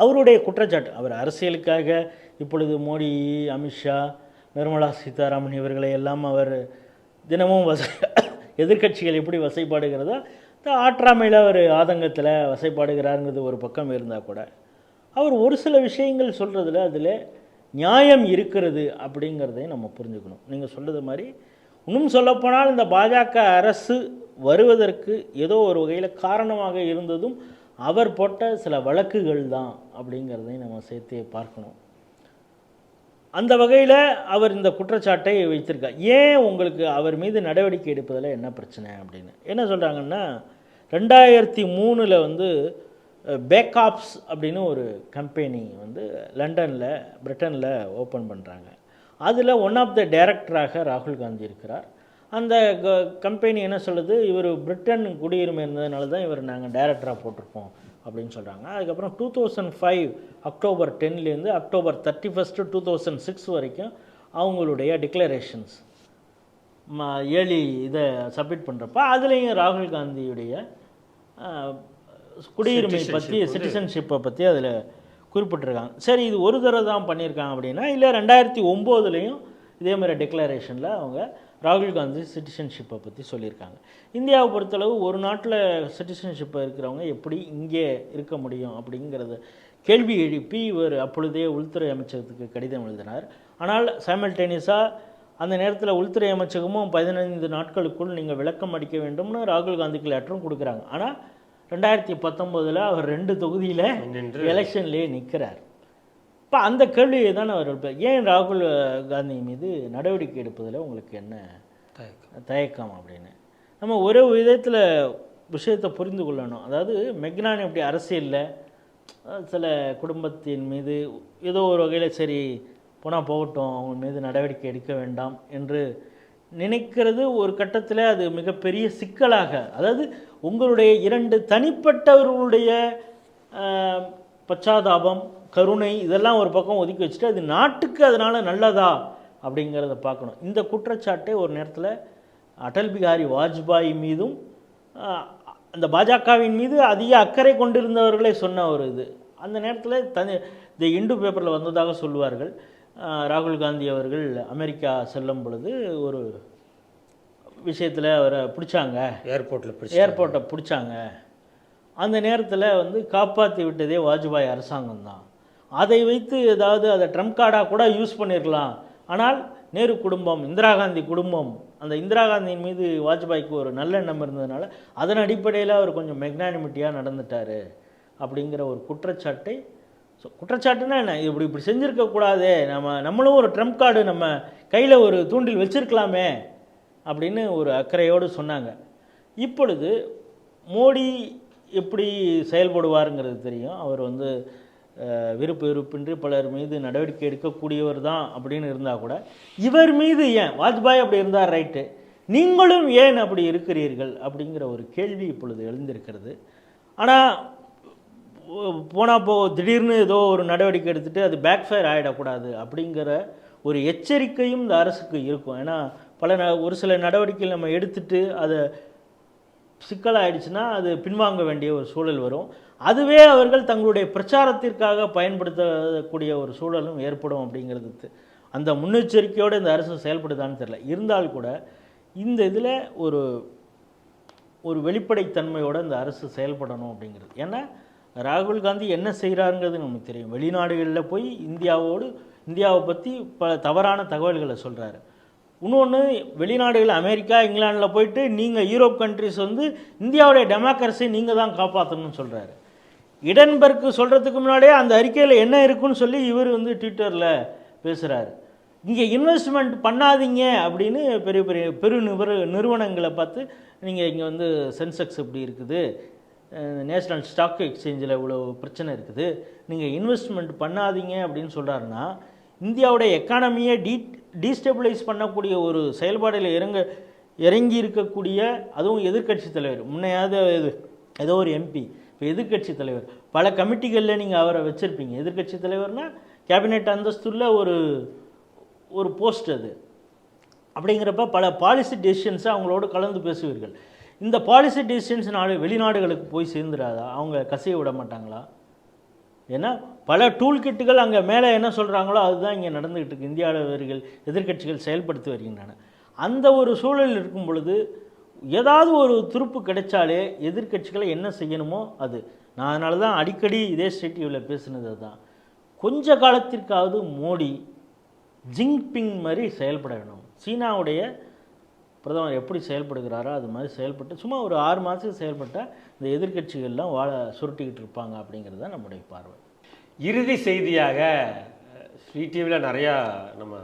அவருடைய குற்றச்சாட்டு, அவர் அரசியலுக்காக இப்பொழுது மோடி, அமித்ஷா, நிர்மலா சீதாராமன் இவர்களை எல்லாம் அவர் தினமும் எதிர்கட்சிகள் எப்படி வசைப்பாடுகிறதோ ஆற்றாமையில் அவர் ஆதங்கத்தில் வசைப்பாடுகிறாருங்கிறது ஒரு பக்கம் இருந்தால் கூட அவர் ஒரு சில விஷயங்கள் சொல்கிறதுல அதில் நியாயம் இருக்கிறது அப்படிங்கிறதையும் நம்ம புரிஞ்சுக்கணும். நீங்கள் சொல்கிறது மாதிரி இன்னும் சொல்லப்போனால் இந்த பாஜக அரசு வருவதற்கு ஏதோ ஒரு வகையில் காரணமாக இருந்ததும் அவர் போட்ட சில வழக்குகள் தான் அப்படிங்கிறதையும் நம்ம சேர்த்தே பார்க்கணும். அந்த வகையில் அவர் இந்த குற்றச்சாட்டை வைத்திருக்கார். ஏன் உங்களுக்கு அவர் மீது நடவடிக்கை எடுப்பதில் என்ன பிரச்சனை அப்படின்னு என்ன சொல்கிறாங்கன்னா, 2003 வந்து பேக்காப்ஸ் அப்படின்னு ஒரு கம்பெனி வந்து லண்டனில் பிரிட்டனில் ஓப்பன் பண்ணுறாங்க. அதில் ஒன் ஆஃப் த டைரக்டராக ராகுல் காந்தி இருக்கிறார். அந்த கம்பெனி என்ன சொல்லுது, இவர் பிரிட்டன் குடியுரிமை இருந்ததுனால தான் இவர் நாங்கள் டைரக்டராக போட்டிருக்கோம் அப்படின்னு சொல்கிறாங்க. அதுக்கப்புறம் 2005 அக்டோபர் 10லேருந்து அக்டோபர் 31, 2006 வரைக்கும் அவங்களுடைய டிக்ளரேஷன்ஸ் ஏழி இதை சப்மிட் பண்ணுறப்ப அதுலேயும் ராகுல் காந்தியுடைய குடியுரிமை பற்றி, சிட்டிசன்ஷிப்பை பற்றி அதில் குறிப்பிட்டிருக்காங்க. சரி, இது ஒரு தடவை தான் பண்ணியிருக்காங்க அப்படின்னா, இல்லை 2009லேயும் இதே மாதிரி டிக்ளரேஷனில் அவங்க ராகுல் காந்தி சிட்டிசன்ஷிப்பை பற்றி சொல்லியிருக்காங்க. இந்தியாவை பொறுத்தளவு ஒரு நாட்டில் சிட்டிசன்ஷிப்பை இருக்கிறவங்க எப்படி இங்கே இருக்க முடியும் அப்படிங்கிறத கேள்வி எழுப்பி இவர் அப்பொழுதே உள்துறை அமைச்சகத்துக்கு கடிதம் எழுதினார். ஆனால் சைமல்டேனியஸாக அந்த நேரத்தில் உள்துறை அமைச்சகமும் 15 நாட்களுக்குள் நீங்கள் விளக்கம் அளிக்க வேண்டும்னு ராகுல் காந்திக்கு லெட்டரும் கொடுக்குறாங்க. ஆனால் 2019 அவர் 2 தொகுதியில் எலெக்ஷன்லேயே நிற்கிறார். இப்போ அந்த கேள்வியை தான் அவர் இருப்பார், ஏன் ராகுல் காந்தி மீது நடவடிக்கை எடுப்பதில் உங்களுக்கு என்ன தயக்கம் அப்படின்னு. நம்ம ஒரே விதத்தில் விஷயத்தை புரிந்து கொள்ளணும். அதாவது மெக்னான் இப்படி அரசியலில் சில குடும்பத்தின் மீது ஏதோ ஒரு வகையில் சரி போனால் போகட்டும், அவங்க மீது நடவடிக்கை எடுக்க வேண்டாம் என்று நினைக்கிறது ஒரு கட்டத்தில் அது மிகப்பெரிய சிக்கலாக, அதாவது உங்களுடைய 2 தனிப்பட்டவர்களுடைய பச்சாதாபம், கருணை இதெல்லாம் ஒரு பக்கம் ஒதுக்கி வச்சுட்டு அது நாட்டுக்கு அதனால் நல்லதா அப்படிங்கிறத பார்க்கணும். இந்த குற்றச்சாட்டை ஒரு நேரத்தில் அடல் பிகாரி வாஜ்பாய் மீதும் அந்த பாஜகவின் மீது அதிக அக்கறை கொண்டிருந்தவர்களே சொன்ன ஒரு இது. அந்த நேரத்தில் தி இந்து பேப்பரில் வந்ததாக சொல்லுவார்கள், ராகுல் காந்தி அவர்கள் அமெரிக்கா செல்லும் பொழுது ஒரு விஷயத்தில் அவரை பிடிச்சாங்க, ஏர்போர்ட்டை பிடிச்சாங்க. அந்த நேரத்தில் வந்து காப்பாற்றி விட்டதே வாஜ்பாய் அரசாங்கம் தான். அதை வைத்து ஏதாவது அதை ட்ரம்ப் கார்டாக கூட யூஸ் பண்ணியிருக்கலாம். ஆனால் நேரு குடும்பம், இந்திரா காந்தி குடும்பம், அந்த இந்திரா காந்தியின் மீது வாஜ்பாய்க்கு ஒரு நல்ல எண்ணம் இருந்ததுனால அதன் அடிப்படையில் அவர் கொஞ்சம் மெக்னானிமிட்டியாக நடந்துட்டார் அப்படிங்கிற ஒரு குற்றச்சாட்டை. குற்றச்சாட்டுன்னா என்ன, இப்படி செஞ்சுருக்கக்கூடாது, நம்மளும் ஒரு ட்ரம்ப் கார்டு நம்ம கையில் ஒரு தூண்டில் வச்சுருக்கலாமே அப்படின்னு ஒரு அக்கறையோடு சொன்னாங்க. இப்பொழுது மோடி எப்படி செயல்படுவாருங்கிறது தெரியும். அவர் வந்து விருப்பின்றி பலர் மீது நடவடிக்கை எடுக்கக்கூடியவர் தான் அப்படின்னு இருந்தால் கூட இவர் மீது ஏன், வாஜ்பாய் அப்படி இருந்தார் ரைட்டு, நீங்களும் ஏன் அப்படி இருக்கிறீர்கள் அப்படிங்கிற ஒரு கேள்வி இப்பொழுது எழுந்திருக்கிறது. ஆனால் திடீர்னு ஏதோ ஒரு நடவடிக்கை எடுத்துகிட்டு அது பேக்ஃபயர் ஆகிடக்கூடாது அப்படிங்கிற ஒரு எச்சரிக்கையும் இந்த அரசுக்கு இருக்கும். ஏன்னா ஒரு சில நடவடிக்கைகள் நம்ம எடுத்துட்டு அதை சிக்கலாயிடுச்சுன்னா அது பின்வாங்க வேண்டிய ஒரு சூழல் வரும். அதுவே அவர்கள் தங்களுடைய பிரச்சாரத்திற்காக பயன்படுத்தக்கூடிய ஒரு சூழலும் ஏற்படும் அப்படிங்கிறது. அந்த முன்னெச்சரிக்கையோடு இந்த அரசு செயல்படுதான்னு தெரியல. இருந்தால் கூட இந்த இதில் ஒரு வெளிப்படைத்தன்மையோடு இந்த அரசு செயல்படணும் அப்படிங்கிறது. ஏன்னா ராகுல் காந்தி என்ன செய்கிறாருங்கிறது நமக்கு தெரியும். வெளிநாடுகளில் போய் இந்தியாவை பற்றி தவறான தகவல்களை சொல்கிறாரு. இன்னொன்று, வெளிநாடுகள் அமெரிக்கா, இங்கிலாண்டில் போயிட்டு நீங்கள் யூரோப் கண்ட்ரிஸ் வந்து இந்தியாவுடைய டெமோக்ரஸி நீங்கள் தான் காப்பாற்றணும்னு சொல்கிறாரு. இடன்பர்க்கு சொல்கிறதுக்கு முன்னாடியே அந்த அறிக்கையில் என்ன இருக்குன்னு சொல்லி இவர் வந்து ட்விட்டரில் பேசுகிறாரு. இங்கே இன்வெஸ்ட்மெண்ட் பண்ணாதீங்க அப்படின்னு பெரிய நிறுவனங்களை பார்த்து நீங்கள் இங்கே வந்து சென்செக்ஸ் இப்படி இருக்குது, நேஷ்னல் ஸ்டாக் எக்ஸ்சேஞ்சில் இவ்வளோ பிரச்சனை இருக்குது, நீங்கள் இன்வெஸ்ட்மெண்ட் பண்ணாதீங்க அப்படின்னு சொல்கிறாருன்னா இந்தியாவுடைய எக்கானமியை டீஸ்டெபிளைஸ் பண்ணக்கூடிய ஒரு செயல்பாடில் இறங்கி இருக்கக்கூடிய, அதுவும் எதிர்க்கட்சி தலைவர், முன்னையாவது ஏதோ ஒரு எம்பி, இப்போ எதிர்க்கட்சி தலைவர், பல கமிட்டிகளில் நீங்கள் அவரை வச்சுருப்பீங்க. எதிர்க்கட்சி தலைவர்னால் கேபினெட் அந்தஸ்துள்ள ஒரு போஸ்ட் அது. அப்படிங்கிறப்ப பல பாலிசி டெசிஷன்ஸை அவங்களோடு கலந்து பேசுவீர்கள். இந்த பாலிசி டெசிஷன்ஸ் வெளிநாடுகளுக்கு போய் சேர்ந்துடாதா? அவங்க கசிய விட மாட்டாங்களா? ஏன்னா பல டூல் கிட்டுகள் அங்கே மேலே என்ன சொல்கிறாங்களோ அதுதான் இங்கே நடந்துக்கிட்டு இருக்கு. இந்தியாவில் எதிர்க்கட்சிகள் செயல்படுத்தி வருகின்றன. அந்த ஒரு சூழல் இருக்கும் பொழுது ஏதாவது ஒரு துருப்பு கிடைச்சாலே எதிர்க்கட்சிகளை என்ன செய்யணுமோ அது. நான் அதனால தான் அடிக்கடி இதே ஸ்டேட் டிவியில் பேசுனது தான், கொஞ்ச காலத்திற்காவது மோடி ஜின்பிங் மாதிரி செயல்பட வேணும். சீனாவுடைய பிரதமர் எப்படி செயல்படுகிறாரோ அது மாதிரி செயல்பட்டு சும்மா ஒரு 6 மாதத்துக்கு செயல்பட்டால் இந்த எதிர்க்கட்சிகள்லாம் சுருட்டிக்கிட்டு இருப்பாங்க அப்படிங்கிறது தான் நம்முடைய பார்வை. இறுதி செய்தியாக ஸ்ரீ டிவியில் நிறையா நம்ம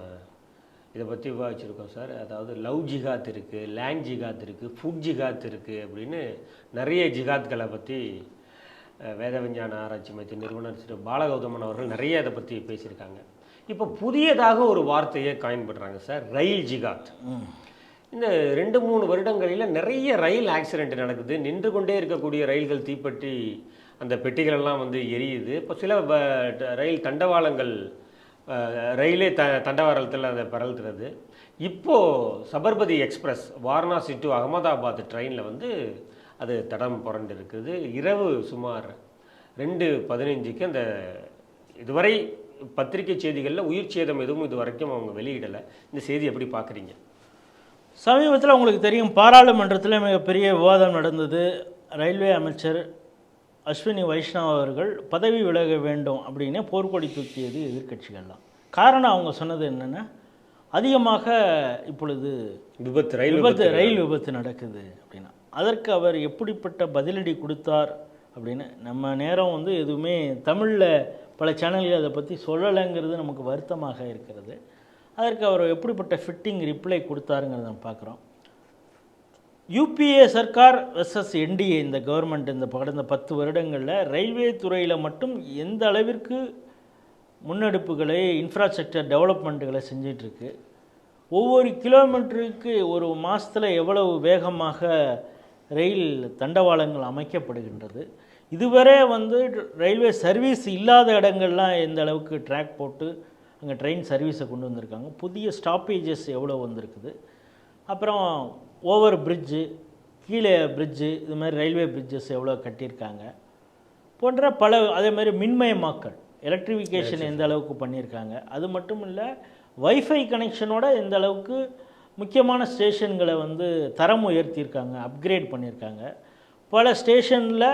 இதை பற்றி விவாதிச்சிருக்கோம் சார். அதாவது லவ் ஜிகாத் இருக்குது, லேண்ட் ஜிகாத் இருக்குது, ஃபுட் ஜிகாத் இருக்குது அப்படின்னு நிறைய ஜிகாத்களை பற்றி வேத விஞ்ஞான ஆராய்ச்சி மையத்தின் நிறுவனர் திரு பாலகௌதமன் அவர்கள் நிறைய இதை பற்றி பேசியிருக்காங்க. இப்போ புதியதாக ஒரு வார்த்தையை காயின் பண்ணுறாங்க சார், ரயில் ஜிகாத். இந்த 2-3 வருடங்களில் நிறைய ரயில் ஆக்சிடென்ட் நடக்குது. நின்று கொண்டே இருக்கக்கூடிய ரயில்கள் தீப்பற்றி அந்த பெட்டிகளெல்லாம் வந்து எரியுது. இப்போ சில ரயில் தண்டவாளங்கள் ரயிலே தண்டவாளத்தில் அதை பரல்கிறது. இப்போது சபர்மதி எக்ஸ்பிரஸ் வாரணாசி டு அகமதாபாத் ட்ரெயினில் வந்து அது தடம் புரண்டு இருக்குது. இரவு சுமார் 2:15க்கு அந்த இதுவரை பத்திரிகை செய்திகளில் உயிர் சேதம் எதுவும் இது வரைக்கும் அவங்க வெளியிடலை. இந்த செய்தி எப்படி பார்க்குறீங்க? சமீபத்தில் உங்களுக்கு தெரியும், பாராளுமன்றத்தில் மிகப்பெரிய விவாதம் நடந்தது. ரயில்வே அமைச்சர் அஸ்வினி வைஷ்ணவ் அவர்கள் பதவி விலக வேண்டும் அப்படின்னு போர்க்கொடி தூக்கியது எதிர்க்கட்சிகள்லாம். காரணம் அவங்க சொன்னது என்னென்னா, அதிகமாக இப்பொழுது ரயில் விபத்து நடக்குது அப்படின்னா. அதற்கு அவர் எப்படிப்பட்ட பதிலடி கொடுத்தார் அப்படின்னு நம்ம நேரம் வந்து எதுவுமே தமிழில் பல சேனல்கள் அதை பற்றி சொல்லலைங்கிறது நமக்கு வருத்தமாக இருக்கிறது. அதற்கு அவர் எப்படிப்பட்ட ஃபிட்டிங் ரிப்ளை கொடுத்தாருங்கிறத நம்ம பார்க்குறோம். யூபிஏ சர்க்கார் வெர்சஸ் என்டிஏ இந்த கவர்மெண்ட் இந்த கடந்த 10 வருடங்களில் ரயில்வே துறையில் மட்டும் எந்த அளவிற்கு முன்னெடுப்புகளை இன்ஃப்ராஸ்ட்ரக்சர் டெவலப்மெண்ட்டுகளை செஞ்சிட்ருக்கு. ஒவ்வொரு கிலோமீட்டருக்கு ஒரு மாதத்தில் எவ்வளவு வேகமாக ரயில் தண்டவாளங்கள் அமைக்கப்படுகின்றது. இதுவரை வந்து ரயில்வே சர்வீஸ் இல்லாத இடங்கள்லாம் எந்த அளவுக்கு ட்ராக் போட்டு அங்கே ட்ரெயின் சர்வீஸை கொண்டு வந்திருக்காங்க. புதிய ஸ்டாப்பேஜஸ் எவ்வளோ வந்திருக்குது. அப்புறம் ஓவர் பிரிட்ஜு, கீழே பிரிட்ஜு, இது மாதிரி ரயில்வே பிரிட்ஜஸ் எவ்வளோ கட்டியிருக்காங்க போன்ற பல. அதே மாதிரி மின்மயமாக்கல், எலக்ட்ரிஃபிகேஷன் எந்த அளவுக்கு பண்ணியிருக்காங்க. அது மட்டும் இல்லை, வைஃபை கனெக்ஷனோட எந்த அளவுக்கு முக்கியமான ஸ்டேஷன்களை வந்து தரம் உயர்த்தியிருக்காங்க, அப்கிரேட் பண்ணியிருக்காங்க. பல ஸ்டேஷனில்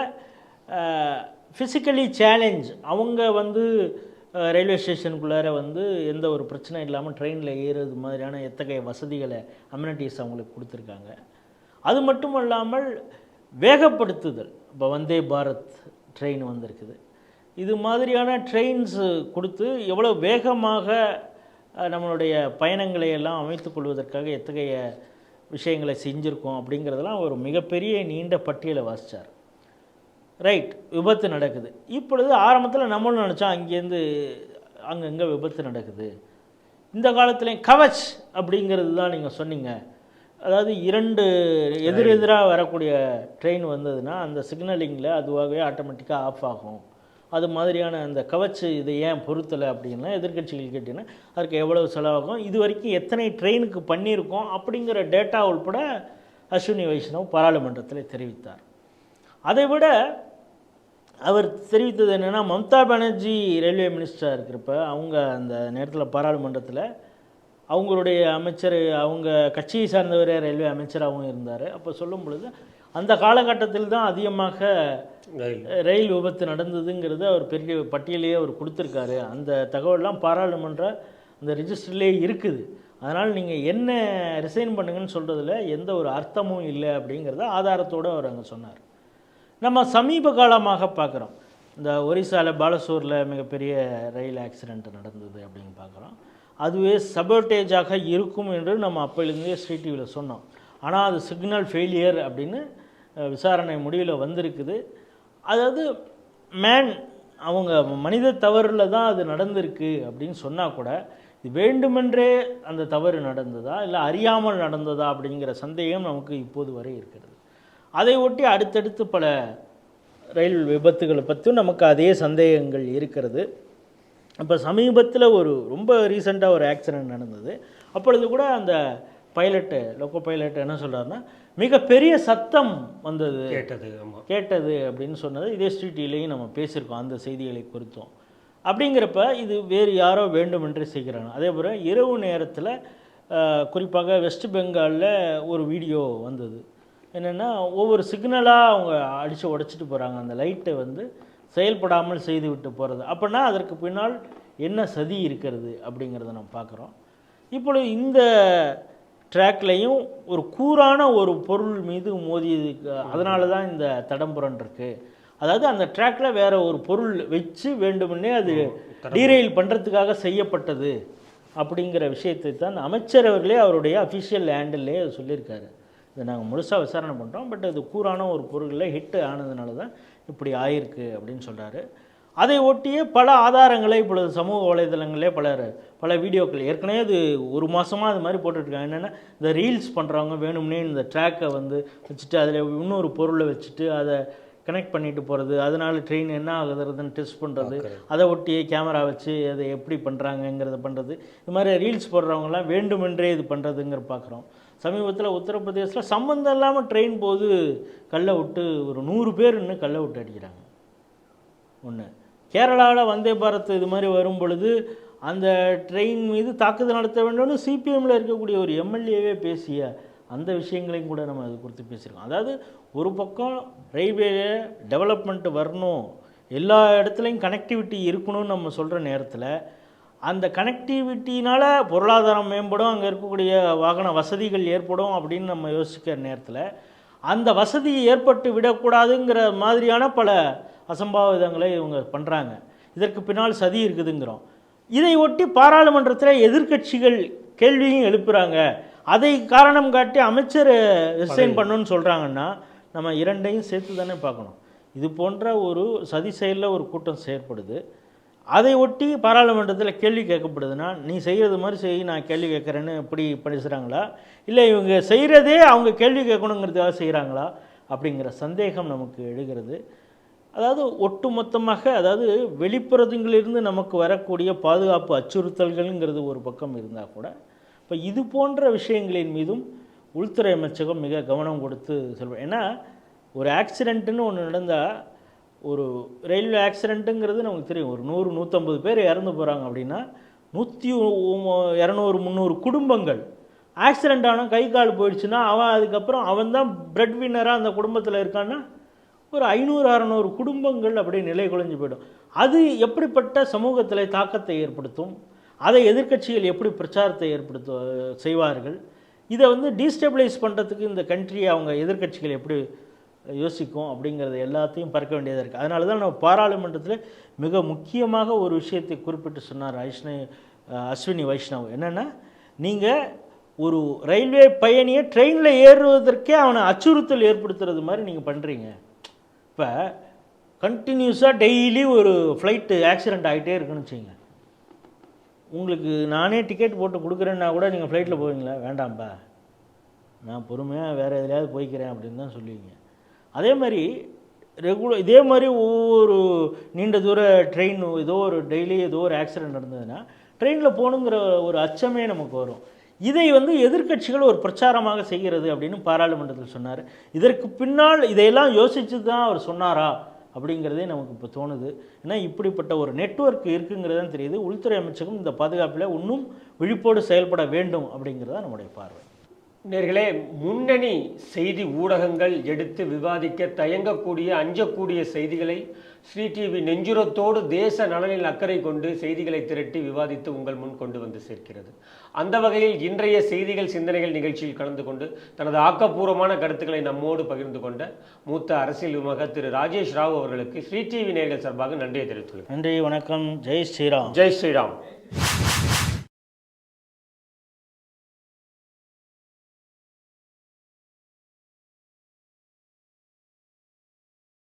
ஃபிசிக்கலி சேலஞ்ச் அவங்க வந்து ரயில்வே ஸ்டேஷனுக்குள்ளார வந்து எந்த ஒரு பிரச்சனை இல்லாமல் ட்ரெயினில் ஏறுறது மாதிரியான எத்தகைய வசதிகளை அம்யூனிட்டிஸ் அவங்களுக்கு கொடுத்துருக்காங்க. அது மட்டும் இல்லாமல் வேகப்படுத்துதல், இப்போ வந்தே பாரத் ட்ரெயின் வந்திருக்குது. இது மாதிரியான ட்ரெயின்ஸு கொடுத்து எவ்வளோ வேகமாக நம்மளுடைய பயணங்களை எல்லாம் அமைத்து கொள்வதற்காக எத்தகைய விஷயங்களை செஞ்சுருக்கோம் அப்படிங்கிறதெல்லாம் ஒரு மிகப்பெரிய நீண்ட பட்டியலை வாசித்தார். ரைட், விபத்து நடக்குது. இப்பொழுது ஆரம்பத்தில் நம்மளும் நினச்சோம் அங்கேருந்து அங்கங்கே விபத்து நடக்குது. இந்த காலத்துலேயும் கவச் அப்படிங்கிறது தான் நீங்கள் சொன்னீங்க. அதாவது 2 எதிரெதிராக வரக்கூடிய ட்ரெயின் வந்ததுன்னா அந்த சிக்னலிங்கில் அதுவாகவே ஆட்டோமேட்டிக்காக ஆஃப் ஆகும். அது மாதிரியான அந்த கவச்சு இதை ஏன் பொருத்தலை அப்படின்னா எதிர்க்கட்சிகள் கேட்டிங்கன்னா அதுக்கு எவ்வளவு செலவாகும், இது வரைக்கும் எத்தனை ட்ரெயினுக்கு பண்ணியிருக்கோம் அப்படிங்கிற டேட்டா உள்பட அஸ்வினி வைஷ்ணவ் பாராளுமன்றத்தில் தெரிவித்தார். அதை விட அவர் தெரிவித்தது என்னென்னா, மம்தா பானர்ஜி ரயில்வே மினிஸ்டராக இருக்கிறப்ப அவங்க அந்த நேரத்தில் பாராளுமன்றத்தில் அவங்களுடைய அமைச்சர், அவங்க கட்சியை சார்ந்தவர் ரயில்வே அமைச்சராகவும் இருந்தார். அப்போ சொல்லும் பொழுது அந்த காலகட்டத்தில் தான் அதிகமாக ரயில் விபத்து நடந்ததுங்கிறது அவர் பெரிய பட்டியலையே அவர் கொடுத்துருக்காரு. அந்த தகவல்லாம் பாராளுமன்ற அந்த ரிஜிஸ்டர்லேயே இருக்குது. அதனால் நீங்கள் என்ன ரிசைன் பண்ணுங்கன்னு சொல்கிறதுல எந்த ஒரு அர்த்தமும் இல்லை அப்படிங்கிறத ஆதாரத்தோடு அவர் அங்கே சொன்னார். நம்ம சமீப காலமாக பார்க்குறோம், இந்த ஒரிசாவில் பாலசூரில் மிகப்பெரிய ரயில் ஆக்சிடெண்ட் நடந்தது அப்படின்னு பார்க்குறோம். அதுவே சபோட்டேஜாக இருக்கும் என்று நம்ம அப்போலேருந்தே ஸ்ரீ டிவியில் சொன்னோம். ஆனால் அது சிக்னல் ஃபெயிலியர் அப்படின்னு விசாரணை முடிவில் வந்திருக்குது. அதாவது அவங்க மனித தவறில் தான் அது நடந்திருக்கு அப்படின்னு சொன்னால் கூட இது வேண்டுமென்றே அந்த தவறு நடந்ததா இல்லை அறியாமல் நடந்ததா அப்படிங்கிற சந்தேகம் நமக்கு இப்போது வரை இருக்கிறது. அதை ஒட்டி அடுத்தடுத்து பல ரயில் விபத்துகளை பற்றியும் நமக்கு அதே சந்தேகங்கள் இருக்கிறது. இப்போ சமீபத்தில் ரொம்ப ரீசெண்டாக ஒரு ஆக்சிடெண்ட் நடந்தது. அப்பொழுது கூட அந்த பைலட்டு, லோக்கோ பைலட் என்ன சொல்கிறாருன்னா, மிகப்பெரிய சத்தம் வந்தது, கேட்டது அப்படின்னு சொன்னது இதே ஸ்ட்ரீட்டிலையும் நம்ம பேசியிருக்கோம் அந்த செய்திகளை குறித்தோம். அப்படிங்கிறப்ப இது வேறு யாரோ வேண்டுமென்றே செய்கிறாங்க. அதே போல் இரவு நேரத்தில் குறிப்பாக வெஸ்ட் பெங்காலில் ஒரு வீடியோ வந்தது. என்னென்னா, ஒவ்வொரு சிக்னலாக அவங்க அடித்து உடைச்சிட்டு போகிறாங்க, அந்த லைட்டை வந்து செயல்படாமல் செய்து விட்டு போகிறது. அப்படின்னா அதற்கு பின்னால் என்ன சதி இருக்கிறது அப்படிங்கிறத நம்ம பார்க்குறோம். இப்பொழுது இந்த ட்ராக்லையும் ஒரு கூரான ஒரு பொருள் மீது மோதியதுக்கு அதனால தான் இந்த தடம்புரன் இருக்குது. அதாவது அந்த ட்ராக்ல வேற ஒரு பொருள் வச்சு வேண்டுமென்னே அது டீரெயில் பண்ணுறதுக்காக செய்யப்பட்டது அப்படிங்கிற விஷயத்தை தான் அமைச்சர் அவர்களே அவருடைய அஃபிஷியல் ஹேண்டில்லே சொல்லியிருக்காரு. இதை நாங்கள் முழுசாக விசாரணை பண்ணுறோம், பட் அது கூரான ஒரு பொருளில் ஹிட் ஆனதுனால தான் இப்படி ஆயிருக்கு அப்படின்னு சொல்கிறாரு. அதை ஒட்டியே பல ஆதாரங்களை இப்பொழுது சமூக வலைதளங்களே பல வீடியோக்கள் ஏற்கனவே அது ஒரு மாதமாக அது மாதிரி போட்டுட்ருக்காங்க. என்னென்னா இந்த ரீல்ஸ் பண்ணுறவங்க வேணும்னே இந்த ட்ராக்கை வந்து வச்சுட்டு அதில் இன்னொரு பொருளை வச்சுட்டு அதை கனெக்ட் பண்ணிட்டு போகிறது, அதனால ட்ரெயின் என்ன ஆகுதுன்னு டெஸ்ட் பண்ணுறது, அதை ஒட்டியே கேமரா வச்சு அதை எப்படி பண்ணுறாங்கங்கிறத பண்ணுறது, இது மாதிரி ரீல்ஸ் போடுறவங்கலாம் வேண்டுமென்றே இது பண்ணுறதுங்கிற பார்க்குறோம். சமீபத்தில் உத்தரப்பிரதேசில் சம்மந்தம் இல்லாமல் ட்ரெயின் போது கல்லை விட்டு ஒரு 100 பேர் இன்னும் கல்லை விட்டு அடிக்கிறாங்க. ஒன்று கேரளாவில் வந்தே பாரத் இது மாதிரி வரும் பொழுது அந்த ட்ரெயின் மீது தாக்குதல் நடத்த வேண்டும்னு சிபிஎம்மில் இருக்கக்கூடிய ஒரு எம்எல்ஏவே பேசிய அந்த விஷயங்களையும் கூட நம்ம அது குறித்து பேசியிருக்கோம். அதாவது ஒரு பக்கம் ரயில்வே டெவலப்மெண்ட் வரணும், எல்லா இடத்துலையும் கனெக்டிவிட்டி இருக்கணும்னு நம்ம சொல்கிற நேரத்தில் அந்த கனெக்டிவிட்டினால் பொருளாதாரம் மேம்படும், அங்கே இருக்கக்கூடிய வாகன வசதிகள் ஏற்படும் அப்படின்னு நம்ம யோசிக்கிற நேரத்தில் அந்த வசதி ஏற்பட்டு விடக்கூடாதுங்கிற மாதிரியான பல அசம்பாவிதங்களை இவங்க பண்ணுறாங்க. இதற்கு பின்னால் சதி இருக்குதுங்கிறோம். இதை ஒட்டி பாராளுமன்றத்தில் எதிர்க்கட்சிகள் கேள்வியும் எழுப்புகிறாங்க. அதை காரணம் காட்டி அமைச்சர் ரிசைன் பண்ணணும்னு சொல்கிறாங்கன்னா நம்ம இரண்டையும் சேர்த்து தானே பார்க்கணும். இது போன்ற ஒரு சதி செயலில் ஒரு கூட்டம் செயற்படுது, அதை ஒட்டி பாராளுமன்றத்தில் கேள்வி கேட்கப்படுதுன்னா நீ செய்கிறது மாதிரி செய், நான் கேள்வி கேட்குறேன்னு இப்படி பேசுகிறாங்களா, இல்லை இவங்க செய்கிறதே அவங்க கேள்வி கேட்கணுங்கிறதுக்காக செய்கிறாங்களா அப்படிங்கிற சந்தேகம் நமக்கு எழுகிறது. அதாவது ஒட்டுமொத்தமாக அதாவது வெளிப்புறங்களிலிருந்து நமக்கு வரக்கூடிய பாதுகாப்பு அச்சுறுத்தல்கள்ங்கிறது ஒரு பக்கம் இருந்தால் கூட இப்போ இது போன்ற விஷயங்களின் மீதும் உள்துறை அமைச்சகம் மிக கவனம் கொடுத்து சொல்வேன். ஏன்னா ஒரு ஆக்சிடெண்ட்டுன்னு ஒன்று நடந்தால், ஒரு ரயில்வே ஆக்சிடெண்ட்டுங்கிறது நமக்கு தெரியும், ஒரு 100-150 பேர் இறந்து போகிறாங்க அப்படின்னா 200-300 குடும்பங்கள் ஆக்சிடெண்ட் ஆனால் கை கால் போயிடுச்சுன்னா அதுக்கப்புறம் அவன் தான் பிரெட் வின்னராக அந்த குடும்பத்தில் இருக்கான்னா ஒரு 500-600 குடும்பங்கள் அப்படியே நிலை குலைஞ்சு போயிடும். அது எப்படிப்பட்ட சமூகத்தில் தாக்கத்தை ஏற்படுத்தும், அதை எதிர்க்கட்சிகள் எப்படி பிரச்சாரத்தை செய்வார்கள், இதை வந்து டீஸ்டெபிளைஸ் பண்ணுறதுக்கு இந்த கண்ட்ரியை அவங்க எதிர்க்கட்சிகள் எப்படி யோசிக்கும் அப்படிங்கிறது எல்லாத்தையும் பார்க்க வேண்டியதாக இருக்குது. அதனால தான் நம்ம பாராளுமன்றத்தில் மிக முக்கியமாக ஒரு விஷயத்தை குறிப்பிட்டு சொன்னார் அஸ்வினி வைஷ்ணவ். என்னென்னா நீங்கள் ஒரு ரயில்வே பயணியை ட்ரெயினில் ஏறுவதற்கே அவனை அச்சுறுத்தல் ஏற்படுத்துறது மாதிரி நீங்கள் பண்ணுறீங்க. இப்போ கண்டினியூஸாக டெய்லி ஒரு ஃப்ளைட்டு ஆக்சிடெண்ட் ஆகிட்டே இருக்குன்னு வச்சுங்க, உங்களுக்கு நானே டிக்கெட் போட்டு கொடுக்குறேன்னா கூட நீங்கள் ஃப்ளைட்டில் போவீங்களா? வேண்டாம்ப்பா, நான் பொறுமையாக வேறு எதுலையாவது போய்க்கிறேன் அப்படின்னு தான் சொல்லுவீங்க. அதே மாதிரி இதே மாதிரி ஒவ்வொரு நீண்ட தூர ட்ரெயின் ஏதோ ஒரு டெய்லி ஏதோ ஒரு ஆக்சிடெண்ட் நடந்ததுன்னா ட்ரெயினில் போகணுங்கிற ஒரு அச்சமே நமக்கு வரும். இதை வந்து எதிர்க்கட்சிகள் ஒரு பிரச்சாரமாக செய்கிறது அப்படின்னு பாராளுமன்றத்தில் சொன்னார். இதற்கு பின்னால் இதையெல்லாம் யோசித்து தான் அவர் சொன்னாரா அப்படிங்கிறதே நமக்கு இப்போ தோணுது. ஏன்னா இப்படிப்பட்ட ஒரு நெட்வொர்க் இருக்குங்கிறதான் தெரியுது. உள்துறை அமைச்சகம் இந்த பாதுகாப்பில் இன்னும் விழிப்போடு செயல்பட வேண்டும் அப்படிங்கிறதா நம்முடைய பார்வை. நேர்களே, முன்னணி செய்தி ஊடகங்கள் எடுத்து விவாதிக்க தயங்கக்கூடிய அஞ்சக்கூடிய செய்திகளை ஸ்ரீ டிவி நெஞ்சுரத்தோடு தேச நலனில் அக்கறை கொண்டு செய்திகளை திரட்டி விவாதித்து உங்கள் முன் கொண்டு வந்து சேர்க்கிறது. அந்த வகையில் இன்றைய செய்திகள் சிந்தனைகள் நிகழ்ச்சியில் கலந்து கொண்டு தனது ஆக்கப்பூர்வமான கருத்துக்களை நம்மோடு பகிர்ந்து கொண்ட மூத்த அரசியல் விமர்சகர் திரு ராஜேஷ் ராவ் அவர்களுக்கு ஸ்ரீ டிவி நேயர்கள் சார்பாக நன்றியை தெரிவித்துள்ளேன். நன்றி, வணக்கம், ஜெய் ஸ்ரீராம். ஜெய் ஸ்ரீராம்.